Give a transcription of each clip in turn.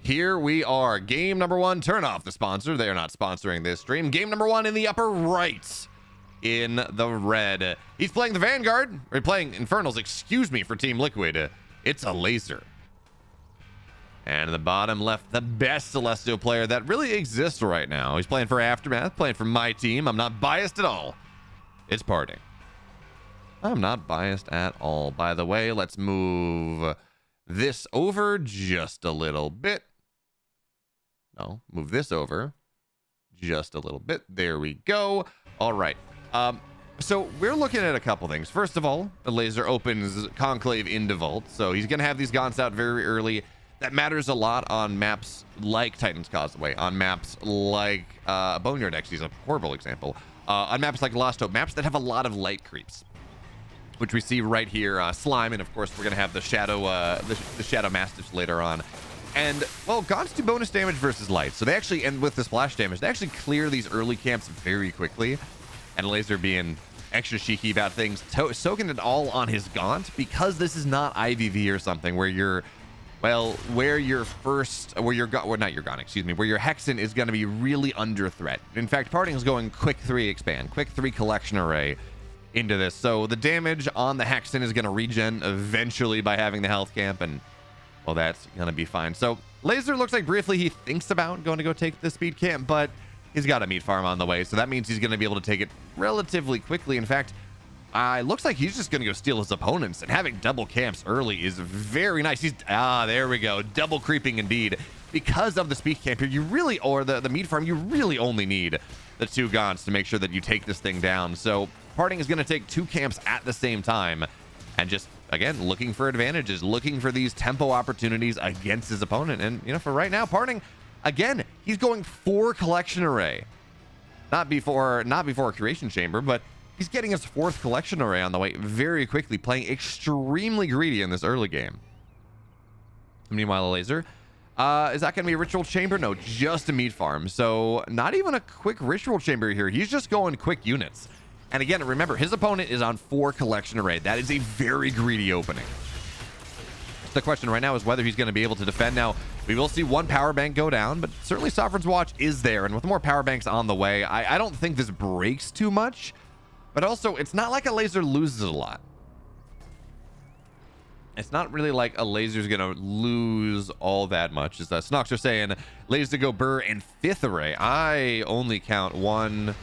here we are. Game number one. Turn off the sponsor. They are not sponsoring this stream. Game number one in the upper right. In the red. He's playing the Vanguard. Or playing Infernals, excuse me, for Team Liquid. It's Elazer. And in the bottom left, the best Celestial player that really exists right now. He's playing for Aftermath, playing for my team. I'm not biased at all. It's Parting. I'm not biased at all. By the way, let's move this over just a little bit. No, move this over just a little bit. There we go. All right. So we're looking at a couple things. First of all, Elazer opens Conclave into Vault. So he's going to have these gaunts out very early. That matters a lot on maps like Titan's Causeway, on maps like Boneyard, actually is a horrible example. On maps like Lost Hope, maps that have a lot of light creeps, which we see right here. Slime, and of course we're gonna have the Shadow, the Shadow Mastiffs later on. And well, gaunts do bonus damage versus light, so they actually, and with the splash damage, they actually clear these early camps very quickly. And Elazer being extra cheeky about things, soaking it all on his gaunt, because this is not IVV or something where you're, well, where your Hexen is going to be really under threat. In fact, Parting is going quick 3 expand, quick 3 collection array into this. So the damage on the Hexen is going to regen eventually by having the health camp, and well, that's going to be fine. So Elazer looks like briefly he thinks about going to go take the speed camp, but he's got a meat farm on the way, so that means he's going to be able to take it relatively quickly. In fact, it looks like he's just going to go steal his opponents, and having double camps early is very nice. There we go. Double creeping indeed. Because of the speed camp here, you really, or the meat farm, you really only need the 2 gaunts to make sure that you take this thing down. So Parting is going to take 2 camps at the same time, and just, again, looking for advantages, looking for these tempo opportunities against his opponent. And, you know, for right now, Parting, again, he's going 4 collection array. Not before Creation Chamber, but he's getting his 4th collection array on the way very quickly, playing extremely greedy in this early game. Meanwhile, Elazer, is that going to be a Ritual Chamber? No, just a meat farm. So not even a quick Ritual Chamber here. He's just going quick units. And again, remember, his opponent is on 4 collection array. That is a very greedy opening. The question right now is whether he's going to be able to defend. Now, we will see 1 power bank go down, but certainly Sovereign's Watch is there. And with more power banks on the way, I don't think this breaks too much. But also, it's not like Elazer loses a lot. It's not really like Elazer's going to lose all that much. As Snox are saying, Elazer go Burr in 5th array. I only count 1,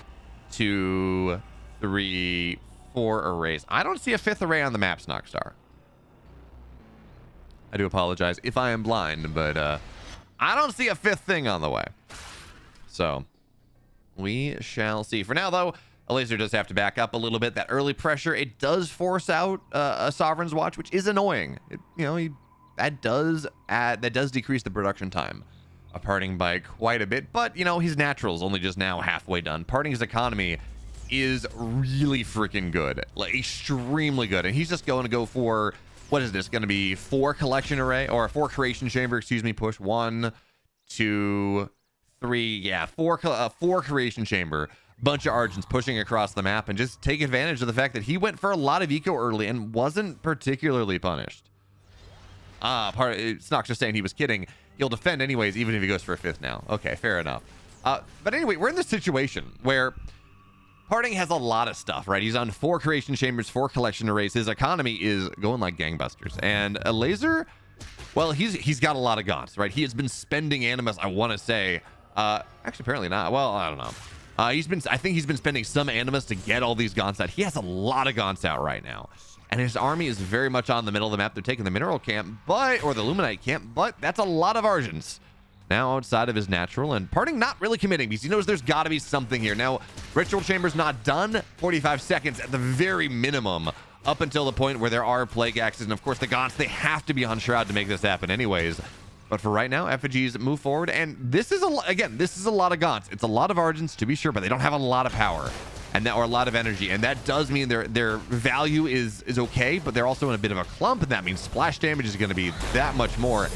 2, 3, 4 arrays. I don't see a 5th array on the map, Snoxstar. I do apologize if I am blind, but I don't see a 5th thing on the way. So, we shall see. For now, though, Elazer does have to back up a little bit. That early pressure, it does force out a Sovereign's Watch, which is annoying. That does decrease the production time of Parting by quite a bit. But, his natural's only just now halfway done. Parting's economy is really freaking good. Like, extremely good. And he's just going to go for, what is this? Going to be 4 collection array, or 4 creation chamber, excuse me, push 1, 2, 3, yeah, 4 creation chamber. Bunch of Argents pushing across the map, and just take advantage of the fact that he went for a lot of eco early and wasn't particularly punished. Snox just saying he was kidding. He'll defend anyways, even if he goes for a 5th now. Okay, fair enough. But anyway, we're in this situation where Parting has a lot of stuff, right? He's on 4 creation chambers, 4 collection arrays. His economy is going like gangbusters. And Elazer, well, he's got a lot of gaunts, right? He has been spending Animus, I want to say. Actually, apparently not. Well, I don't know. I think he's been spending some Animus to get all these gaunts out. He has a lot of gaunts out right now. And his army is very much on the middle of the map. They're taking the mineral camp, or the Luminite camp, but that's a lot of Argents now outside of his natural. And Parting not really committing because he knows there's got to be something here. Now, Ritual Chamber's not done. 45 seconds at the very minimum, up until the point where there are Plague Axes. And of course, the gaunts, they have to be on Shroud to make this happen anyways. But for right now, effigies move forward, and this is a lot of gaunts. It's a lot of Argents, to be sure, but they don't have a lot of power or a lot of energy, and that does mean their value is okay, but they're also in a bit of a clump, and that means splash damage is going to be that much more.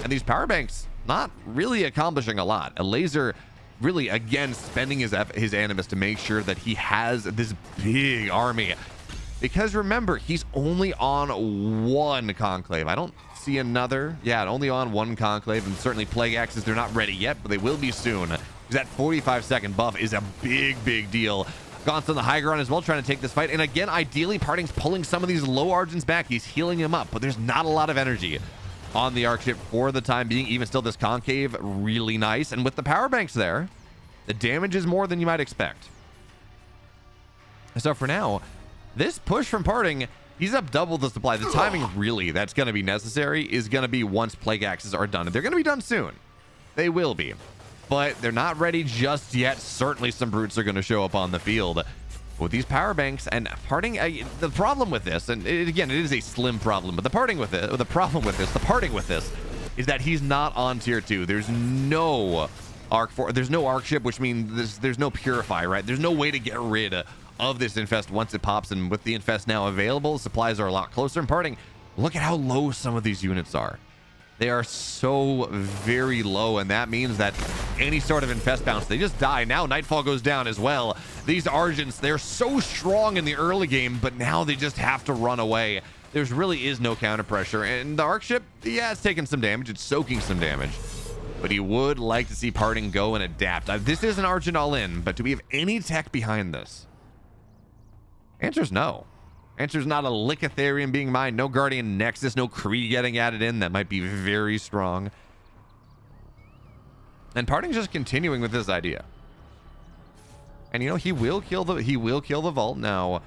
And these power banks not really accomplishing a lot. Elazer really, again, spending his Animus to make sure that he has this big army. Because remember, he's only on 1 conclave. I don't see another. Yeah, only on one conclave, and certainly plague axes, they're not ready yet, but they will be soon. That 45-second buff is a big deal. Gaunt's on the high ground as well, trying to take this fight. And again, ideally, Parting's pulling some of these low Argents back. He's healing him up, but there's not a lot of energy on the Arc ship for the time being. Even still, this concave, really nice. And with the power banks there, the damage is more than you might expect. So for now, this push from Parting, he's up double the supply. The timing really that's going to be necessary is going to be once plague axes are done. And they're going to be done soon. They will be. But they're not ready just yet. Certainly some brutes are going to show up on the field with these power banks. And Parting, the problem with this, and again, it is a slim problem, but the parting with this is that he's not on tier 2. There's no arc ship, which means there's no purify, right? There's no way to get rid of this infest once it pops, and with the infest now available, supplies are a lot closer. And Parting, look at how low some of these units are. They are so very low, and that means that any sort of infest bounce, they just die. Now Nightfall goes down as well. These Argents, they're so strong in the early game, but now they just have to run away. There's really is no counter pressure, and the Arc ship, yeah, it's taking some damage. It's soaking some damage, but he would like to see Parting go and adapt. This is an Argent all-in, but do we have any tech behind this? Answer's no. Answer's not a lick Ethereum being mined, no Guardian Nexus, no Kree getting added in. That might be very strong. And Parting's just continuing with this idea. And you know, he will kill the vault. Now,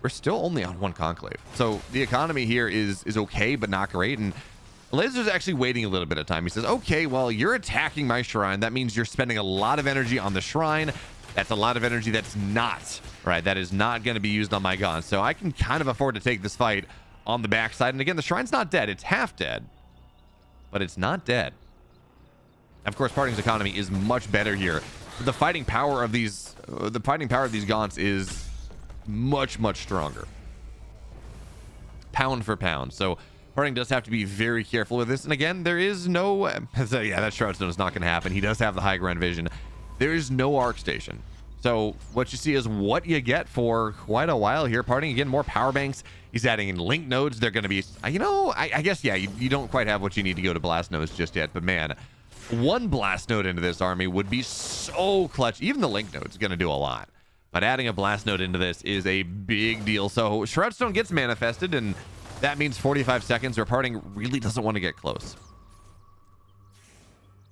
we're still only on one conclave. So the economy here is okay, but not great. And Elazer's actually waiting a little bit of time. He says, okay, well, you're attacking my shrine. That means you're spending a lot of energy on the shrine. That's a lot of energy that's not, right? That is not going to be used on my Gaunt. So I can kind of afford to take this fight on the backside. And again, the shrine's not dead. It's half dead, but it's not dead. Of course, Parting's economy is much better here. The fighting power of these Gaunts is much stronger, pound for pound. So Parting does have to be very careful with this. And again, there is no, so yeah, that Shroudstone is not going to happen. He does have the high ground vision. There is no Arc Station. So what you see is what you get for quite a while here. Parting, again, more power banks. He's adding in link nodes. They're going to be, you know, I guess, yeah, you don't quite have what you need to go to blast nodes just yet. But man, one blast node into this army would be so clutch. Even the link node is going to do a lot. But adding a blast node into this is a big deal. So Shroudstone gets manifested, and that means 45 seconds where Parting really doesn't want to get close.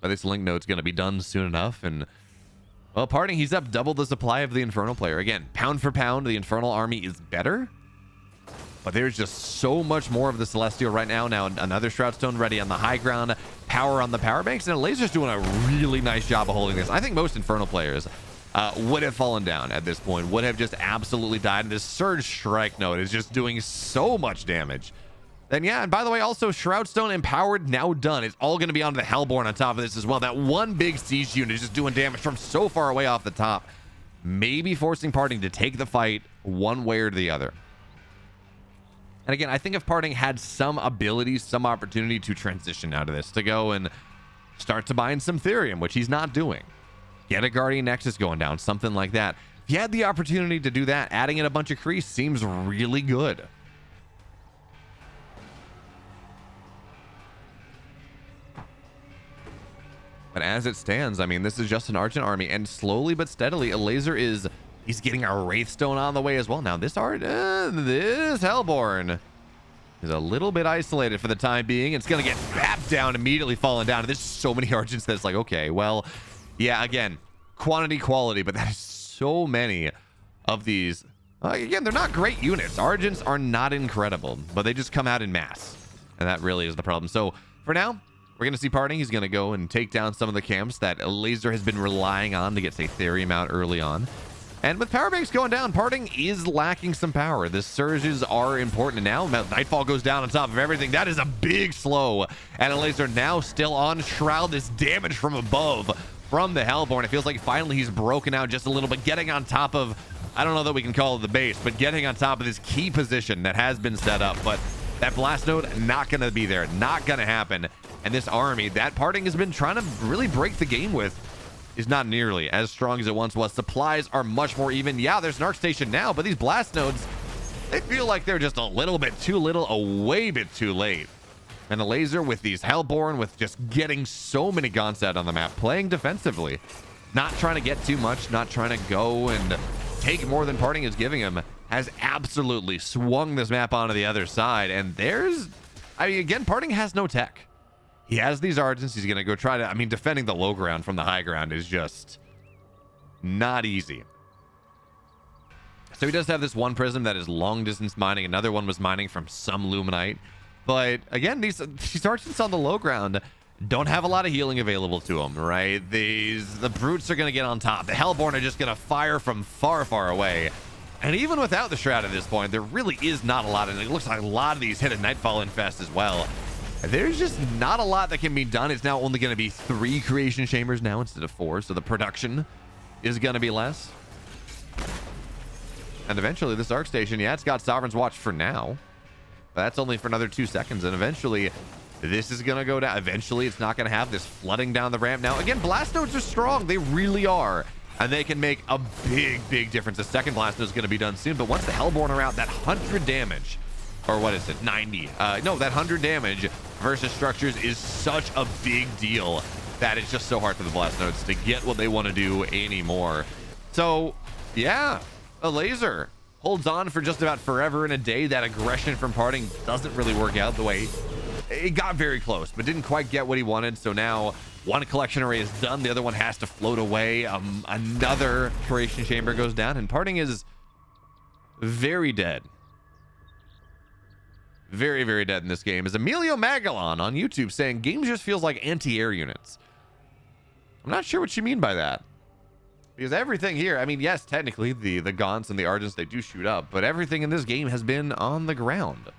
But this link node's going to be done soon enough, and well, Parting, he's up double the supply of the Infernal Player. Again, pound for pound, the Infernal army is better, but there's just so much more of the Celestial right now. Now, another Shroudstone ready on the high ground, power on the power banks, and Elazer's doing a really nice job of holding this. I think most Infernal players would have fallen down at this point, would have just absolutely died. And this Surge Strike node is just doing so much damage. Then yeah, and by the way, also Shroudstone empowered, now done. It's all going to be onto the Hellborn on top of this as well. That one big siege unit is just doing damage from so far away off the top, maybe forcing Parting to take the fight one way or the other. And again, I think if Parting had some ability, some opportunity to transition out of this, to go and start to bind some Therium, which he's not doing, get a Guardian Nexus going down, something like that. If you had the opportunity to do that, adding in a bunch of Kree seems really good. But as it stands, I mean, this is just an Argent army, and slowly but steadily, Elazer he's getting a Wraithstone on the way as well. Now, this Hellborn is a little bit isolated for the time being. It's going to get bapped down, immediately falling down. And there's so many Argents that it's like, okay, well, yeah, again, quantity, quality, but that is so many of these. Again, they're not great units. Argents are not incredible, but they just come out in mass. And that really is the problem. So, for now, we're going to see Parting. He's going to go and take down some of the camps that Elazer has been relying on to get, say, Therium out early on. And with power banks going down, Parting is lacking some power. The surges are important now. Nightfall goes down on top of everything. That is a big slow. And Elazer now still on Shroud. This damage from above from the Hellborn. It feels like finally he's broken out just a little bit, getting on top of, I don't know that we can call it the base, but getting on top of this key position that has been set up. But that blast node, not going to be there. Not going to happen. And this army that Parting has been trying to really break the game with is not nearly as strong as it once was. Supplies are much more even. Yeah, there's an Arc Station now, but these blast nodes, they feel like they're just a little bit too little, a way bit too late. And Elazer with these Hellborn, with just getting so many Gaunts out on the map, playing defensively. Not trying to get too much, not trying to go and take more than Parting is giving him, has absolutely swung this map onto the other side. And there's, I mean, again, Parting has no tech. He has these Argents. He's going to go try to, I mean, defending the low ground from the high ground is just not easy. So he does have this one prism that is long distance mining. Another one was mining from some Luminite. But again, these Argents on the low ground don't have a lot of healing available to them, right? The brutes are going to get on top. The Hellborn are just going to fire from far, far away. And even without the Shroud at this point, there really is not a lot. And it looks like a lot of these hit a Nightfall Infest as well. There's just not a lot that can be done. It's now only going to be 3 creation chambers now instead of 4. So the production is going to be less. And eventually this Arc Station, yeah, it's got Sovereign's Watch for now. But that's only for another 2 seconds. And eventually this is going to go down. Eventually it's not going to have this flooding down the ramp. Now, again, Blast Nodes are strong. They really are. And they can make a big, big difference. The second Blast Node is going to be done soon. But once the Hellborn are out, that 100 damage, or what is it, 90? No, that 100 damage versus structures is such a big deal that it's just so hard for the Blast Nodes to get what they want to do anymore. So, yeah, Elazer holds on for just about forever and a day. That aggression from Parting doesn't really work out the way it got. Very close, but didn't quite get what he wanted. So now one collection array is done. The other one has to float away. Another creation chamber goes down, and Parting is very dead. Very, very dead in this game. Is Emilio Magalon on YouTube saying game just feels like anti-air units. I'm not sure what you mean by that. Because everything here, I mean, yes, technically the Gaunts and the Argents, they do shoot up, but everything in this game has been on the ground.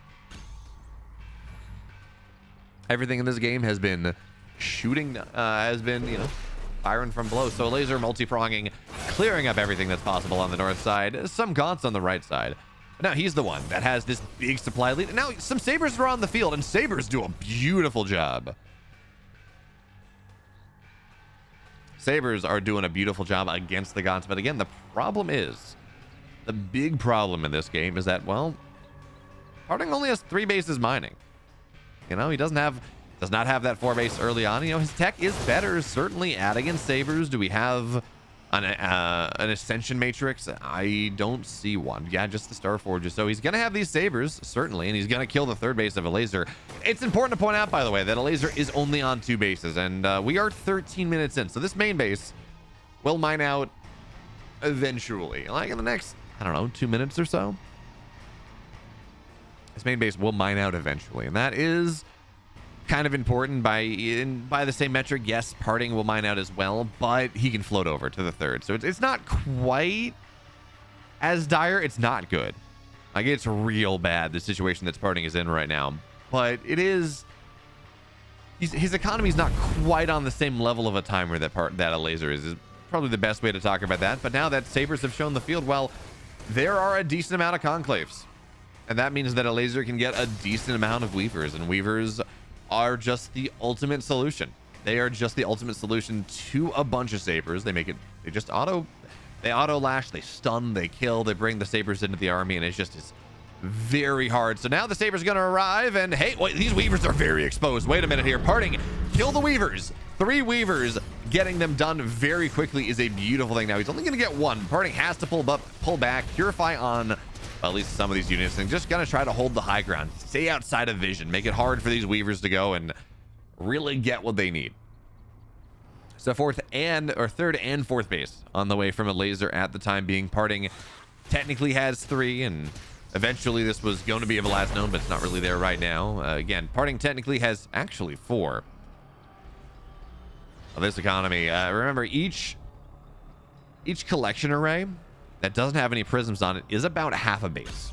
Everything in this game has been shooting, has been, you know, firing from below. So Elazer multi-pronging, clearing up everything that's possible on the north side. Some Gaunts on the right side. But now he's the one that has this big supply lead. Now some Sabers are on the field, and Sabers do a beautiful job. Sabers are doing a beautiful job against the Gaunts. But again, the problem is, the big problem in this game is that, well, Parting only has 3 bases mining. You know, he does not have that 4 base early on. You know, his tech is better, certainly, at against Sabers. Do we have an Ascension Matrix? I don't see one. Yeah, just the Starforges. So he's going to have these Sabers, certainly, and he's going to kill the 3rd base of Elazer. It's important to point out, by the way, that Elazer is only on 2 bases, and we are 13 minutes in. So this main base will mine out eventually, like in the next, I don't know, 2 minutes or so. This main base will mine out eventually, and that is kind of important. By the same metric, yes, Parting will mine out as well, but he can float over to the 3rd. So it's not quite as dire. It's not good. Like, it's real bad, the situation that Parting is in right now. But it is, his economy is not quite on the same level of a timer that Elazer is probably the best way to talk about that. But now that Sabers have shown the field, well, there are a decent amount of conclaves. And that means that Elazer can get a decent amount of Weavers, and Weavers are just the ultimate solution. They are just the ultimate solution to a bunch of Sabers. They just auto lash, they stun, they kill, they bring the Sabers into the army, and it's very hard. So now the Sabers are going to arrive, and hey, wait, these Weavers are very exposed. Wait a minute here. Parting, kill the Weavers. 3 Weavers, getting them done very quickly is a beautiful thing. Now he's only going to get 1. Parting has to pull back, purify on at least some of these units, and just gonna try to hold the high ground, stay outside of vision, make it hard for these Weavers to go and really get what they need. So 3rd and 4th base on the way from Elazer at the time being. Parting technically has 3, and eventually this was going to be a last known, but it's not really there right now. Again, Parting technically has actually 4 of this economy. Remember, each collection array that doesn't have any prisms on it is about half a base.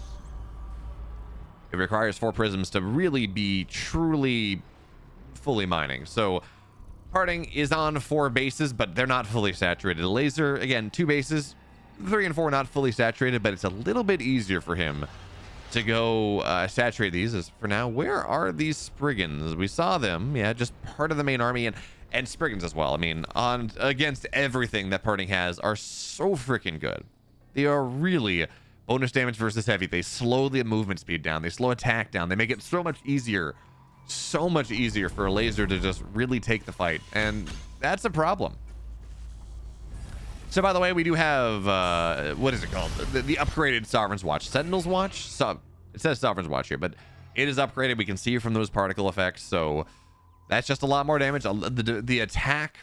It requires 4 prisms to really be truly fully mining. So Parting is on 4 bases, but they're not fully saturated. Elazer, again, 2 bases, 3 and 4 not fully saturated, but it's a little bit easier for him to go saturate these. As for now, where are these Spriggans? We saw them, yeah, just part of the main army, and Spriggans as well. I mean, against everything that Parting has are so freaking good. They are really bonus damage versus heavy. They slow the movement speed down. They slow attack down. They make it so much easier so much easier for Elazer to just really take the fight, and that's a problem. So by the way, we do have what is it called, the upgraded Sovereign's Watch, Sentinel's Watch. It says Sovereign's Watch here, but it is upgraded. We can see from those particle effects, so that's just a lot more damage. The attack,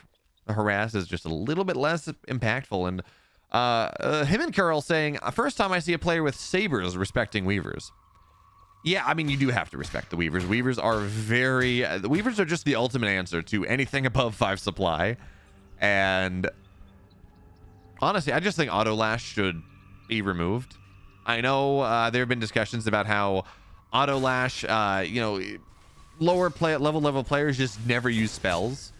the harass, is just a little bit less impactful. And him and Curl saying, first time I see a player with sabers respecting weavers. Yeah, I mean, you do have to respect the weavers. Weavers are the weavers are just the ultimate answer to anything above 5 supply. And honestly, I just think auto lash should be removed. I know there have been discussions about how auto lash, you know, lower level players just never use spells.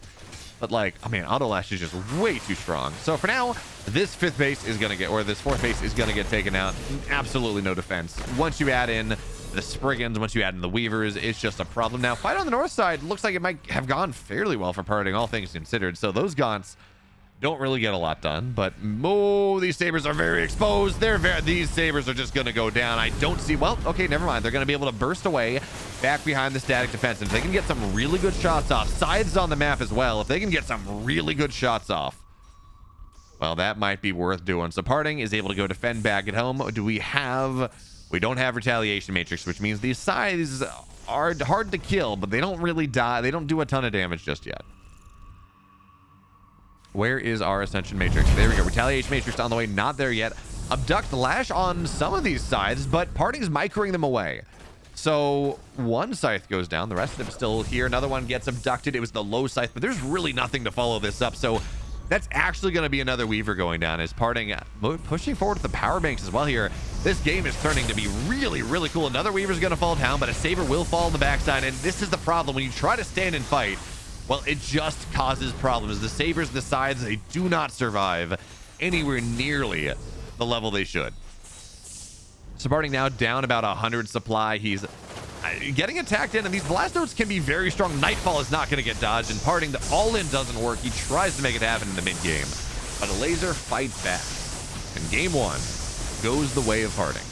But like, I mean, auto lash is just way too strong. So for now, this 5th base is gonna get, or this 4th base is gonna get taken out. Absolutely no defense. Once you add in the Spriggans, once you add in the Weavers, it's just a problem. Now, fight on the north side looks like it might have gone fairly well for Parting, all things considered. So those Gaunts don't really get a lot done, but these sabers are very exposed. These sabers are just gonna go down. I don't see, well, okay, never mind. They're gonna be able to burst away back behind the static defense. And if they can get some really good shots off, Scythes on the map as well, if they can get some really good shots off, well, that might be worth doing. So Parting is able to go defend back at home. We don't have Retaliation Matrix, which means these Scythes are hard to kill, but they don't really die. They don't do a ton of damage just yet. Where is our Ascension Matrix? There we go. Retaliation Matrix on the way. Not there yet. Abduct Lash on some of these Scythes, but Parting's microing them away. So one Scythe goes down. The rest of them still here. Another one gets abducted. It was the low Scythe, but there's really nothing to follow this up. So that's actually going to be another Weaver going down as Parting pushing forward with the power banks as well here. This game is turning to be really, really cool. Another Weaver's going to fall down, but a Saber will fall on the backside. And this is the problem. When you try to stand and fight, well, it just causes problems. The Sabers and the Scythes, they do not survive anywhere nearly the level they should. So Parting now down about 100 supply. He's getting attacked in, and these blast notes can be very strong. Nightfall is not going to get dodged, and Parting, the all-in doesn't work. He tries to make it happen in the mid-game, but Elazer fights back. And game 1 goes the way of Parting.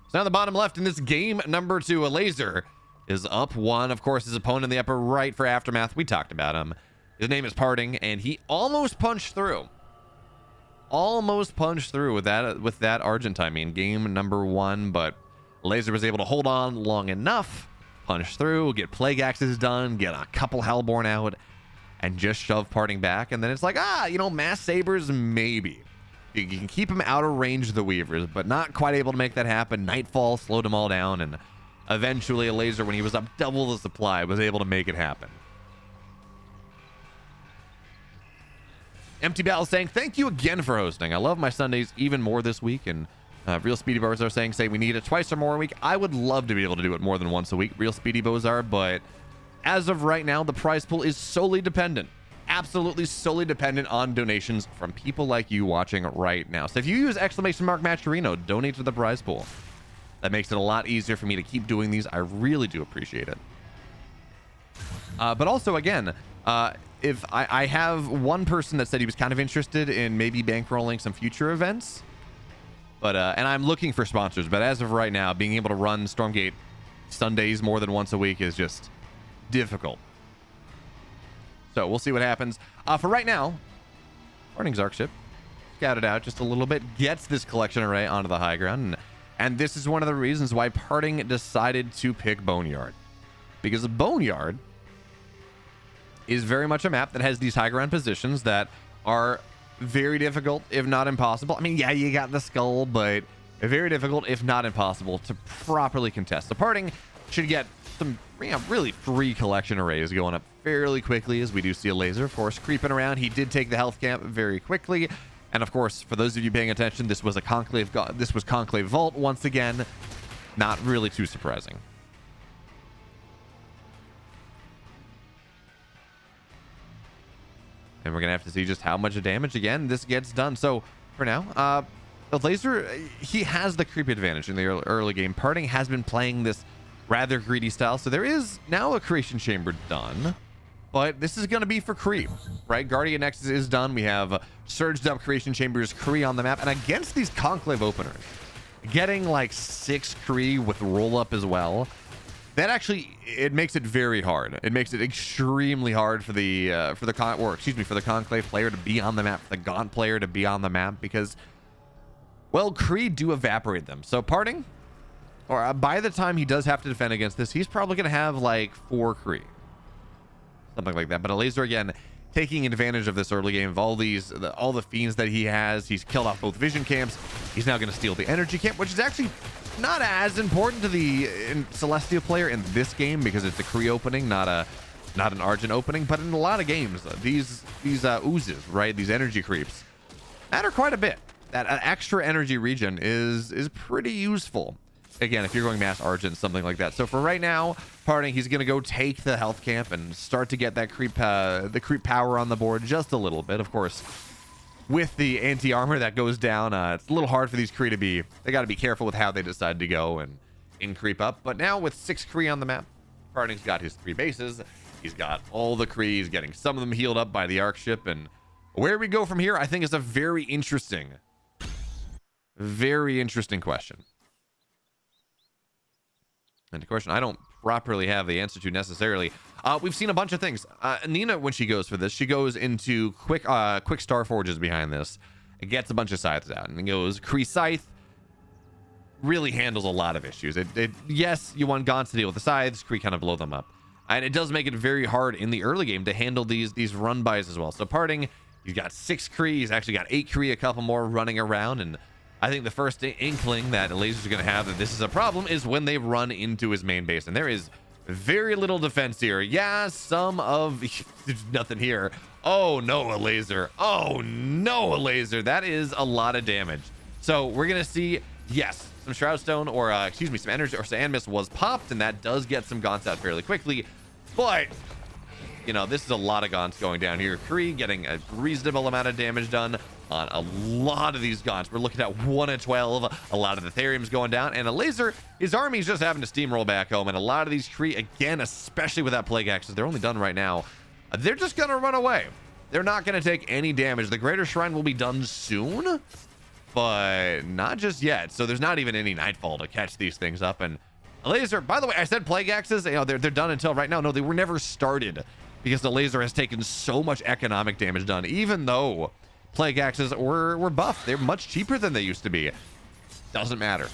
So now the bottom left in this game number 2, Elazer is up 1. Of course, his opponent in the upper right for Aftermath, we talked about him. His name is Parting, and he almost punched through. Almost punched through with that Argent, I mean, game number 1, but Elazer was able to hold on long enough, punch through, get Plague Axes done, get a couple Hellborn out, and just shove Parting back. And then it's like, you know, Mass Sabers, maybe. You can keep him out of range of the Weavers, but not quite able to make that happen. Nightfall slowed them all down, and eventually Elazer, when he was up double the supply, was able to make it happen. Empty Battle saying, thank you again for hosting. I love my Sundays even more this week. And Real Speedy Bozar saying, say we need it twice or more a week. I would love to be able to do it more than once a week, Real Speedy Bozar, but as of right now, the prize pool is solely dependent. Absolutely solely dependent on donations from people like you watching right now. So if you use !Matcherino, donate to the prize pool. That makes it a lot easier for me to keep doing these. I really do appreciate it. But also, again, if I have one person that said he was kind of interested in maybe bankrolling some future events, but and I'm looking for sponsors. But as of right now, being able to run Stormgate Sundays more than once a week is just difficult. So we'll see what happens. For right now, Parting's Arc Ship scouted out just a little bit, gets this collection array onto the high ground. And this is one of the reasons why Parting decided to pick Boneyard. Because Boneyard is very much a map that has these high ground positions that are very difficult, if not impossible. I mean, yeah, you got the skull, but very difficult, if not impossible, to properly contest. So Parting should get some really free collection arrays going up fairly quickly, as we do see Elazer, of course, creeping around. He did take the health camp very quickly. And of course, for those of you paying attention, this was a Conclave. This was Conclave Vault once again. Not really too surprising. And we're gonna have to see just how much damage again this gets done. So for now, Elazer, he has the creep advantage in the early game. Parting has been playing this rather greedy style, so there is now a creation chamber done. But this is going to be for creep, right? Guardian Nexus is done. We have surged up creation chambers, Kree on the map. And against these Conclave openers, getting like 6 Kree with roll up as well, that actually, it makes it very hard. It makes it extremely hard for the Conclave player to be on the map, for the Gaunt player to be on the map, because, well, Kree do evaporate them. So parting, or by the time he does have to defend against this, he's probably going to have like 4 Kree, something like that. But Elazer, again, taking advantage of this early game of all the fiends that he has. He's killed off both vision camps. He's now going to steal the energy camp, which is actually not as important to the Celestial player in this game, because it's a Kree opening, not an Argent opening. But in a lot of games, these oozes, right, these energy creeps, matter quite a bit. That extra energy regen is pretty useful. Again, if you're going mass Argent, something like that. So for right now, parting, he's gonna go take the health camp and start to get that creep power on the board just a little bit. Of course, with the anti-armor that goes down, it's a little hard for these Kree to be. They got to be careful with how they decide to go and creep up. But now with 6 Kree on the map, parting's got his 3 bases. He's got all the Kree. He's getting some of them healed up by the Arc ship, and where we go from here, I think, is a very interesting question. And a question I don't properly have the answer to necessarily. We've seen a bunch of things. Nina, when she goes for this, she goes into quick star forges behind this. It gets a bunch of scythes out and it goes Kree scythe. Really handles a lot of issues. Yes, you want Gaunts to deal with the scythes. Kree kind of blow them up, and it does make it very hard in the early game to handle these run bys as well. So parting, he's got 6 Kree. He's actually got 8 Kree, a couple more running around, and I think the first inkling that Elazer's going to have that this is a problem is when they run into his main base. And there is very little defense here. Yeah, there's nothing here. Oh, no, Elazer. Oh, no, Elazer. That is a lot of damage. So we're going to see, yes, some Shroudstone, or some energy, or Sand Mist was popped, and that does get some Gaunts out fairly quickly. But, you know, this is a lot of Gaunts going down here. Kree getting a reasonable amount of damage done on a lot of these Gaunts. We're looking at 1 in 12. A lot of the Therium's going down, and Elazer, his army's just having to steamroll back home. And a lot of these Kree, again, especially with that Plague Axes, they're only done right now. They're just gonna run away. They're not gonna take any damage. The Greater Shrine will be done soon, but not just yet. So there's not even any Nightfall to catch these things up. And Elazer, by the way, I said Plague Axes, you know, they're done until right now. No, they were never started, because the Elazer has taken so much economic damage done, even though Plague Axes were buffed. They're much cheaper than they used to be. Doesn't matter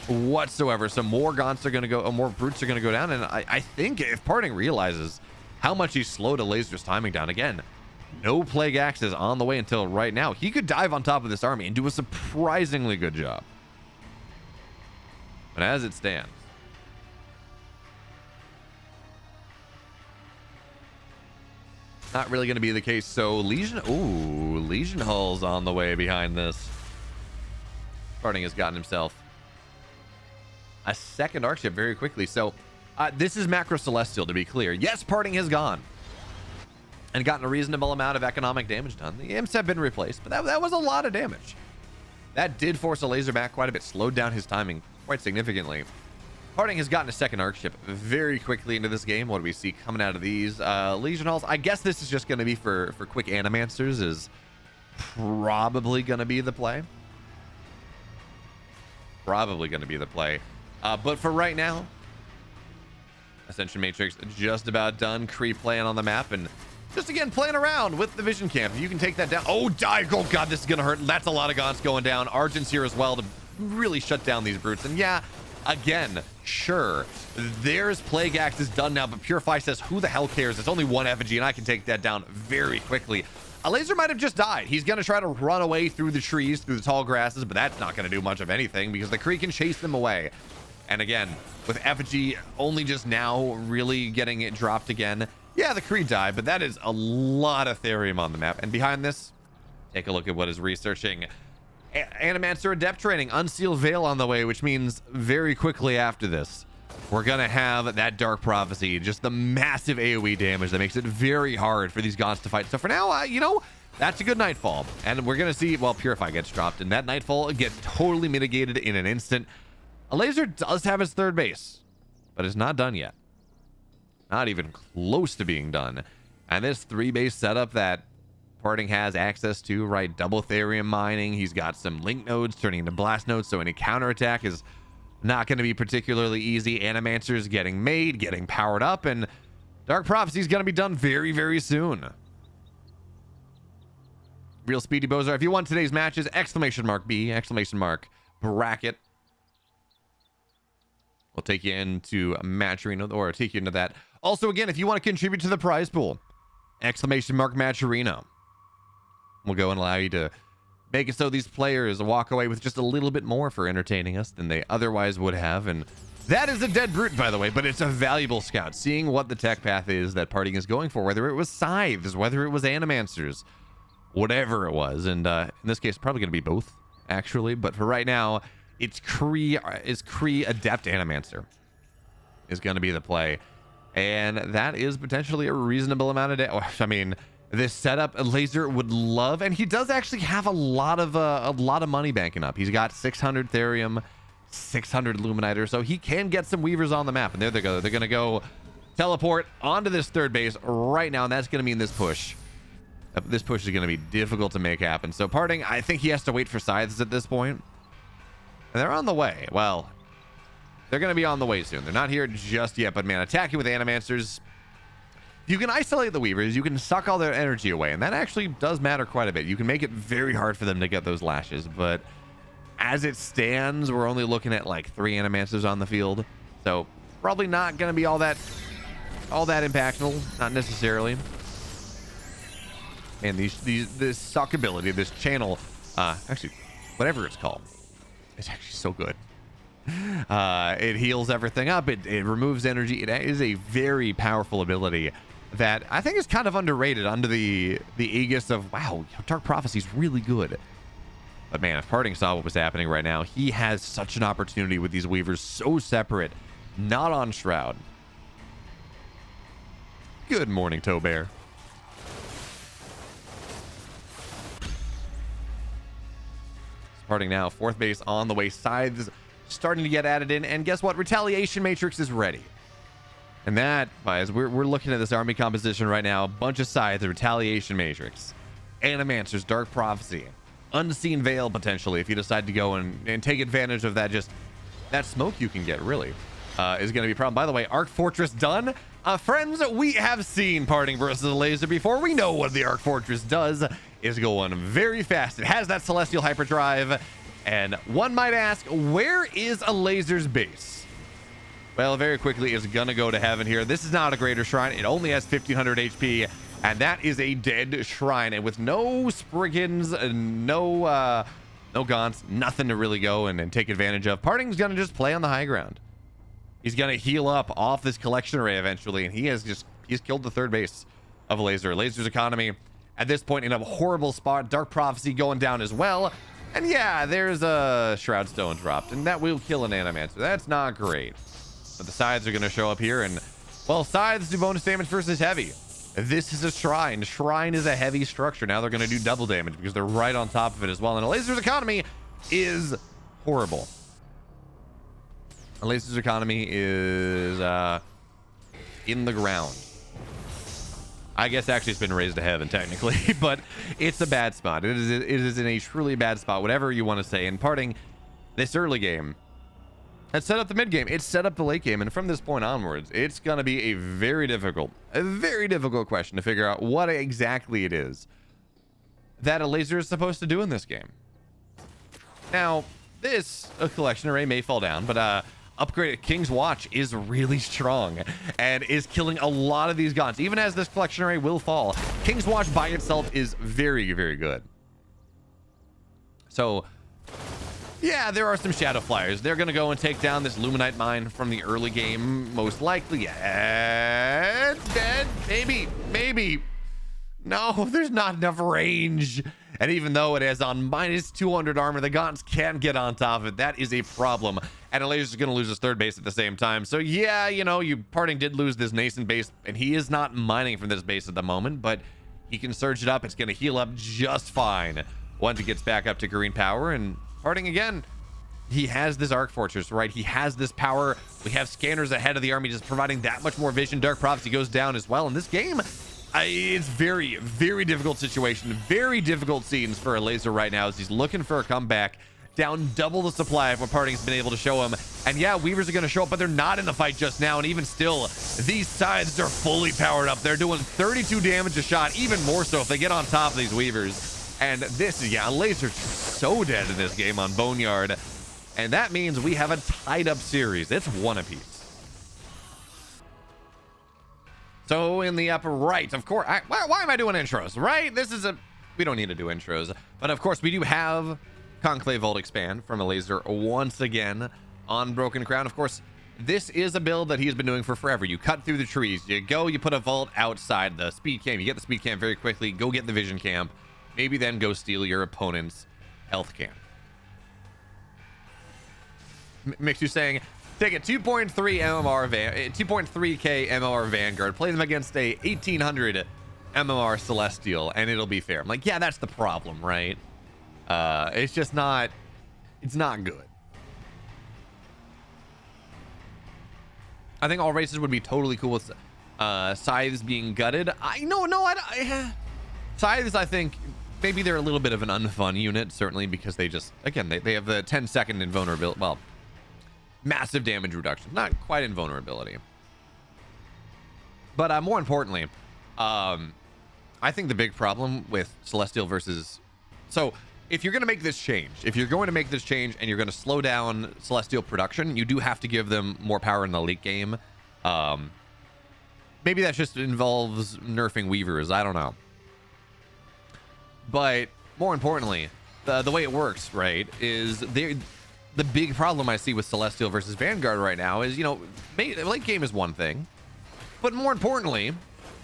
whatsoever. Some more Gaunts are going to go, more Brutes are going to go down. And I think if parting realizes how much he slowed Elazer's timing down, again, no Plague Axes on the way until right now, he could dive on top of this army and do a surprisingly good job. But as it stands, not really going to be the case. So Legion Hull's on the way behind this. Parting has gotten himself a second Arc ship very quickly. So this is Macro Celestial, to be clear. Yes, Parting has gone and gotten a reasonable amount of economic damage done. The imps have been replaced, but that was a lot of damage. That did force Elazer back quite a bit, slowed down his timing quite significantly. Parting has gotten a second Arc ship very quickly into this game. What do we see coming out of these Legion Halls? I guess this is just going to be for quick Animancers, is probably going to be the play. Probably going to be the play. But for right now, Ascension Matrix just about done. Kree playing on the map and just again playing around with the Vision Camp. You can take that down. Oh, die. Oh, God, this is going to hurt. That's a lot of Gaunts going down. Argent's here as well to really shut down these Brutes. And yeah, again, sure, there's Plague Axes done now, but Purify says, who the hell cares? It's only 1 effigy, and I can take that down very quickly. Elazer might have just died. He's going to try to run away through the trees, through the tall grasses, but that's not going to do much of anything because the Kree can chase them away. And again, with effigy only just now really getting it dropped again, yeah, the Kree died, but that is a lot of Therium on the map. And behind this, take a look at what is researching. Animancer Adept training, Unsealed Veil on the way, which means very quickly after this, we're going to have that Dark Prophecy, just the massive AoE damage that makes it very hard for these Gaunts to fight. So for now, you know, that's a good Nightfall. And we're going to see, well, Purify gets dropped, and that Nightfall gets totally mitigated in an instant. Elazer does have his third base, but it's not done yet. Not even close to being done. And this 3-base setup that Parting has access to, right? Double Therium mining. He's got some link nodes turning into blast nodes, so any counterattack is Not going to be particularly easy. Animancers getting made, getting powered up, and Dark Prophecy is going to be done very, very soon. Real speedy Bozar. If you want today's matches, !B, bracket. We'll take you into a match arena, or take you into that. Also, again, if you want to contribute to the prize pool, !match arena. We'll go and allow you to make it so these players walk away with just a little bit more for entertaining us than they otherwise would have. And that is a dead brute, by the way, but it's a valuable scout. Seeing what the tech path is that Parting is going for, whether it was scythes, whether it was animancers, whatever it was. And in this case, probably going to be both, actually. But for right now, it's Kree Adept Animancer is going to be the play. And that is potentially a reasonable amount of I mean, this setup Elazer would love, and he does actually have a lot of money banking up. He's got 600 Therium, 600 Luminiter, so he can get some Weavers on the map. And there they go. They're going to go teleport onto this third base right now, and that's going to mean this push. This push is going to be difficult to make happen. So Parting, I think he has to wait for scythes at this point. And they're on the way. Well, they're going to be on the way soon. They're not here just yet, but man, attacking with Animancers, you can isolate the Weavers, you can suck all their energy away, and that actually does matter quite a bit. You can make it very hard for them to get those lashes, but as it stands, we're only looking at like 3 Animancers on the field, so probably not going to be all that impactful, not necessarily. And this suck ability, this channel, actually, whatever it's called, it's actually so good. It heals everything up. It removes energy. It is a very powerful ability that I think is kind of underrated under the aegis of, wow, Dark Prophecy's really good. But man, if Parting saw what was happening right now, he has such an opportunity with these Weavers so separate, not on Shroud. Good morning, Toe Bear. Parting now, 4th base on the way. Scythes starting to get added in, and guess what? Retaliation Matrix is ready. And that, as we're looking at this army composition right now, a bunch of Scythes, Retaliation Matrix, Animancers, Dark Prophecy, Unseen Veil potentially, if you decide to go and take advantage of that, just that smoke you can get, really, is going to be a problem. By the way, Arc Fortress done. Friends, we have seen Parting versus Elazer before. We know what the Arc Fortress does. Is going very fast. It has that Celestial Hyperdrive, and one might ask, where is Elazer's base? Well, very quickly, it's gonna go to heaven here. This is not a Greater Shrine. It only has 1500 HP, and that is a dead shrine, and with no Spriggans, no Gaunts, nothing to really go and take advantage of. Parting's gonna just play on the high ground. He's gonna heal up off this collection array eventually, and he's killed the 3rd base of Elazer. Elazer's economy at this point in a horrible spot. Dark Prophecy going down as well. And yeah, there's a Shroud Stone dropped, and that will kill an Animancer. That's not great. But the Scythes are going to show up here, and, well, Scythes do bonus damage versus heavy. This is a Shrine. Shrine is a heavy structure. Now they're going to do double damage because they're right on top of it as well. And Elazer's economy is horrible. Elazer's economy is in the ground. I guess actually it's been raised to heaven technically, but it's a bad spot. It is in a truly bad spot, whatever you want to say. And Parting, this early game, it set up the mid game, it set up the late game, and from this point onwards, it's going to be a very difficult question to figure out what exactly it is that Elazer is supposed to do in this game. Now, this collection array may fall down, but upgraded King's Watch is really strong and is killing a lot of these Gaunts. Even as this collection array will fall, King's Watch by itself is very, very good. So, yeah, there are some Shadow Flyers. They're going to go and take down this Luminite mine from the early game, most likely. Yeah, dead. Maybe. No, there's not enough range. And even though it is on minus 200 armor, the Gaunts can't get on top of it. That is a problem. And Elazer's going to lose his 3rd base at the same time. So yeah, you know, Parting did lose this nascent base, and he is not mining from this base at the moment, but he can surge it up. It's going to heal up just fine once it gets back up to green power. And Parting, again, he has this Arc Fortress, right? He has this power. We have scanners ahead of the army, just providing that much more vision. Dark Prophecy goes down as well. In this game, it's very, very difficult situation. Very difficult scenes for Elazer right now as he's looking for a comeback. down double the supply of what Parting's been able to show him. And yeah, Weavers are going to show up, but they're not in the fight just now. And even still, these scythes are fully powered up. They're doing 32 damage a shot, even more so if they get on top of these Weavers. And this is, yeah, Elazer's so dead in this game on Boneyard. And that means we have a tied up series. It's one apiece. So in the upper right, of course, why am I doing intros, right? We don't need to do intros. But of course, we do have Conclave Vault Expand from Elazer once again on Broken Crown. Of course, this is a build that he's been doing for forever. You cut through the trees, you put a vault outside the speed camp, you get the speed camp very quickly, go get the vision camp, maybe then go steal your opponent's health camp. Mixu saying, take a 2.3 MMR 2.3k MMR Vanguard, play them against a 1800 MMR Celestial, and it'll be fair. I'm like, yeah, that's the problem, right? It's just not, it's not good. I think all races would be totally cool with scythes being gutted. Scythes, I think maybe they're a little bit of an unfun unit, certainly because they just, again, they have the 10-second invulnerability. Well, massive damage reduction, not quite invulnerability. But more importantly, I think the big problem with Celestial versus, so if you're going to make this change, and you're going to slow down Celestial production, you do have to give them more power in the late game. Maybe that just involves nerfing Weavers, I don't know. But more importantly, the way it works, right, is the big problem I see with Celestial versus Vanguard right now is, you know, late game is one thing, but more importantly,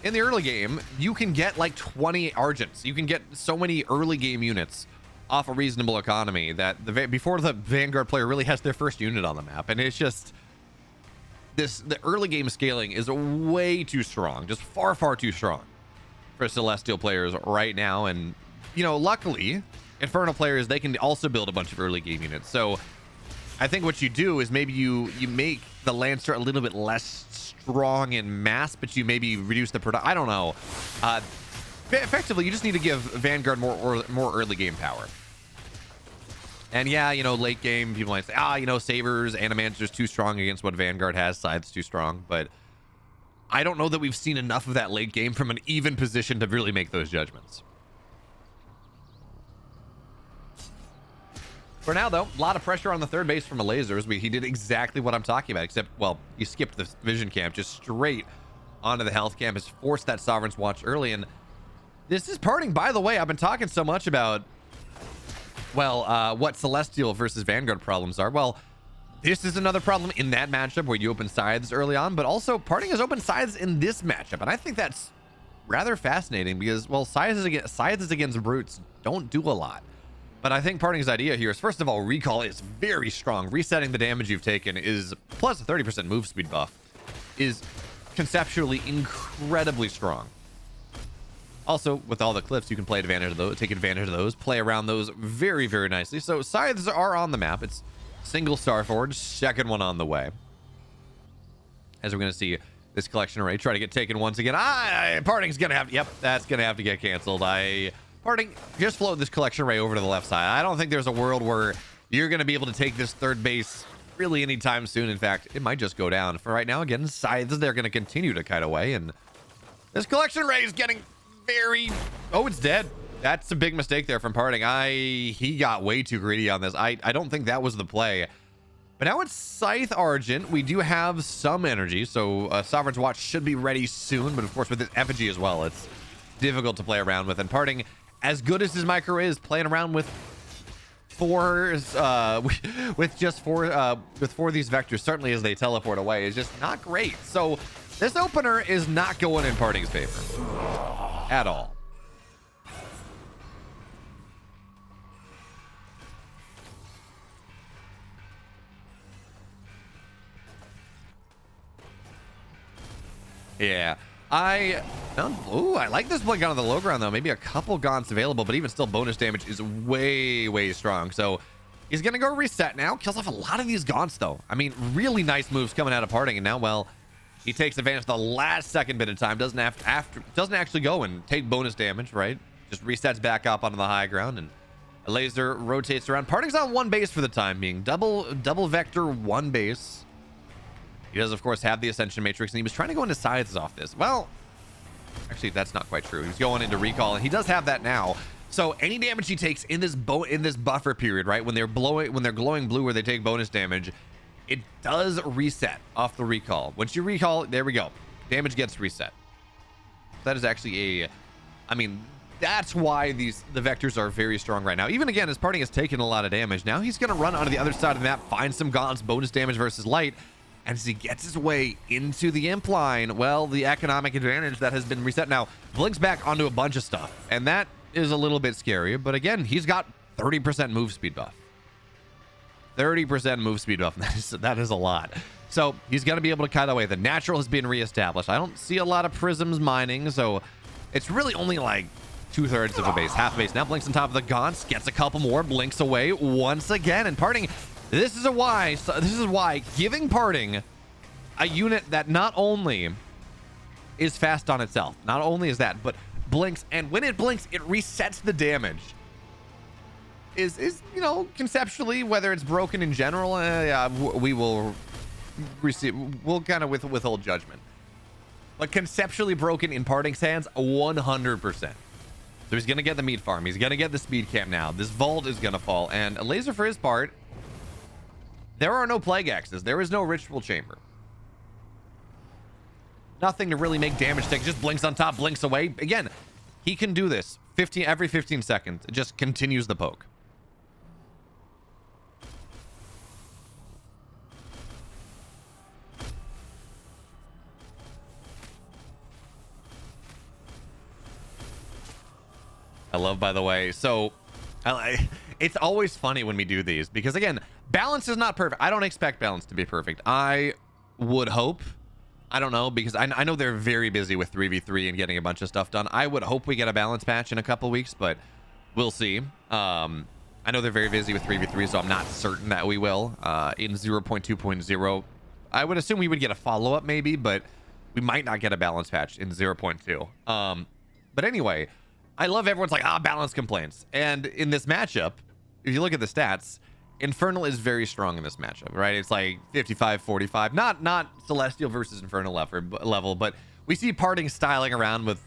in the early game, you can get like 20 Argents. You can get so many early game units off a reasonable economy that before the Vanguard player really has their first unit on the map. And it's just, the early game scaling is way too strong, just far, far too strong for Celestial players right now. And, you know, luckily, Infernal players, they can also build a bunch of early game units. So I think what you do is maybe you make the Lancer a little bit less strong in mass, but you maybe reduce the product. I don't know. Effectively, you just need to give Vanguard more early game power. And yeah, you know, late game, people might say, you know, Sabers, Animancer's too strong against what Vanguard has, Scythe's too strong, but I don't know that we've seen enough of that late game from an even position to really make those judgments. For now, though, a lot of pressure on the third base from Elazer. He did exactly what I'm talking about, except, well, he skipped the vision camp just straight onto the health camp, has forced that Sovereign's Watch early. And this is Parting, by the way. I've been talking so much about, well, what Celestial versus Vanguard problems are. Well, this is another problem in that matchup where you open scythes early on, but also Parting has opened scythes in this matchup. And I think that's rather fascinating because, well, scythes against brutes don't do a lot. But I think Parting's idea here is, first of all, recall is very strong. Resetting the damage you've taken is, plus a 30% move speed buff, is conceptually incredibly strong. Also, with all the cliffs, you can take advantage of those, play around those very, very nicely. So scythes are on the map. It's single Starforge, second one on the way. As we're going to see this collection array try to get taken once again. Parting's going to have, yep, that's going to have to get canceled. Parting, just float this collection array over to the left side. I don't think there's a world where you're going to be able to take this third base really anytime soon. In fact, it might just go down. For right now, again, scythes, they're going to continue to kite away. And this collection array is getting very... Oh, it's dead. That's a big mistake there from Parting. He got way too greedy on this. I don't think that was the play. But now it's Scythe Argent. We do have some energy, so Sovereign's Watch should be ready soon. But of course, with this Effigy as well, it's difficult to play around with. And Parting, as good as his micro is, playing around with with four of these vectors, certainly as they teleport away, is just not great. So this opener is not going in Parting's favor at all. Yeah. I like this blink on the low ground, though. Maybe a couple gaunts available, but even still, bonus damage is way, way strong. So he's going to go reset now. Kills off a lot of these gaunts, though. I mean, really nice moves coming out of Parting. And now, well, he takes advantage of the last second bit of time. Doesn't actually go and take bonus damage, right? Just resets back up onto the high ground. And Elazer rotates around. Parting's on one base for the time being. Double vector, one base. He does, of course, have the Ascension Matrix, and he was trying to go into Scythes off this. Well, actually, that's not quite true. He's going into Recall, and he does have that now. So any damage he takes in this buffer period, right, when they're glowing blue where they take bonus damage, it does reset off the Recall. Once you recall, there we go. Damage gets reset. That is actually I mean, that's why the vectors are very strong right now. Even again, as Parting has taken a lot of damage, now he's going to run onto the other side of the map, find some gauntlets, bonus damage versus light, and as he gets his way into the imp line, well, the economic advantage that has been reset now blinks back onto a bunch of stuff, and that is a little bit scary. But again, he's got 30% move speed buff. 30% move speed buff. That is a lot. So he's going to be able to cut away. The natural has been reestablished. I don't see a lot of prisms mining, so it's really only like 2/3 of a base, half a base. Now blinks on top of the gaunts, gets a couple more, blinks away once again, and Parting. This is why giving Parting a unit that not only is fast on itself, not only is that, but blinks, and when it blinks, it resets the damage. Is you know, conceptually, whether it's broken in general, yeah, we will receive. We'll kind of withhold judgment. But conceptually broken in Parting's hands, 100%. So he's gonna get the meat farm. He's gonna get the speed camp now. This vault is gonna fall, and Elazer, for his part, there are no plague axes. There is no ritual chamber. Nothing to really make damage take. Just blinks on top, blinks away. Again, he can do this every 15 seconds. It just continues the poke. I love, by the way, so it's always funny when we do these because, again, balance is not perfect. I don't expect balance to be perfect. I would hope, I don't know, because I know they're very busy with 3v3 and getting a bunch of stuff done. I would hope we get a balance patch in a couple weeks, but we'll see. I know they're very busy with 3v3, so I'm not certain that we will. In 0.2.0, I would assume we would get a follow-up maybe, but we might not get a balance patch in 0.2. But anyway, I love everyone's like, balance complaints. And in this matchup, if you look at the stats, Infernal is very strong in this matchup, right? It's like 55-45. Not Celestial versus Infernal level, but we see Parting styling around with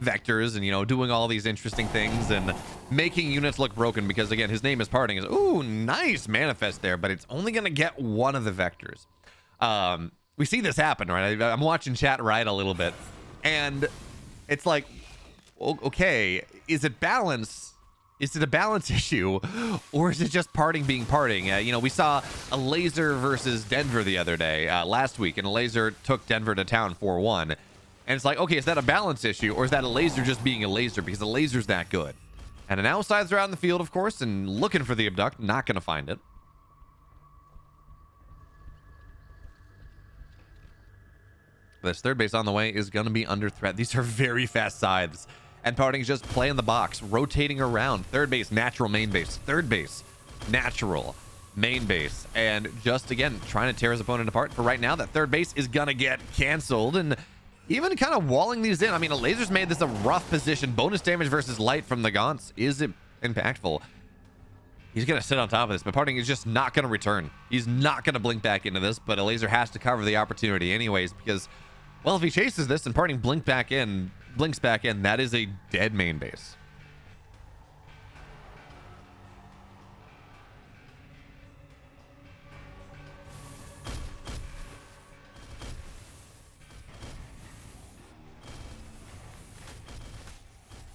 vectors and, you know, doing all these interesting things and making units look broken because, again, his name is Parting. Is ooh, nice manifest there, but it's only going to get one of the vectors. We see this happen, right? I'm watching chat right a little bit, and it's like, okay, is it balance? Is it a balance issue, or is it just Parting being Parting? You know, we saw Elazer versus Denver the other day, last week, and Elazer took Denver to town 4-1. And it's like, okay, is that a balance issue, or is that Elazer just being Elazer because Elazer's that good? And now Scythes are out in the field, of course, and looking for the abduct, not going to find it. This third base on the way is going to be under threat. These are very fast Scythes. And Parting's just playing the box, rotating around. Third base, natural, main base. Third base, natural, main base. And just, again, trying to tear his opponent apart. For right now, that third base is going to get canceled. And even kind of walling these in. I mean, Elazer's made this a rough position. Bonus damage versus light from the Gaunts is impactful. He's going to sit on top of this, but Parting is just not going to return. He's not going to blink back into this, but Elazer has to cover the opportunity anyways because, well, if he chases this and Parting blinks back in, that is a dead main base.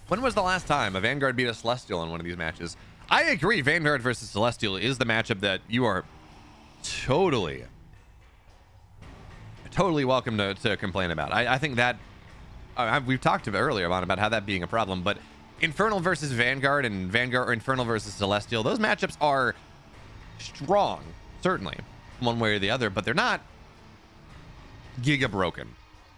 When was the last time a Vanguard beat a Celestial in one of these matches? I agree, Vanguard versus Celestial is the matchup that you are totally welcome to complain about. I think that we've talked earlier about how that being a problem, but Infernal versus Vanguard and Vanguard or Infernal versus Celestial, those matchups are strong, certainly, one way or the other, but they're not giga broken.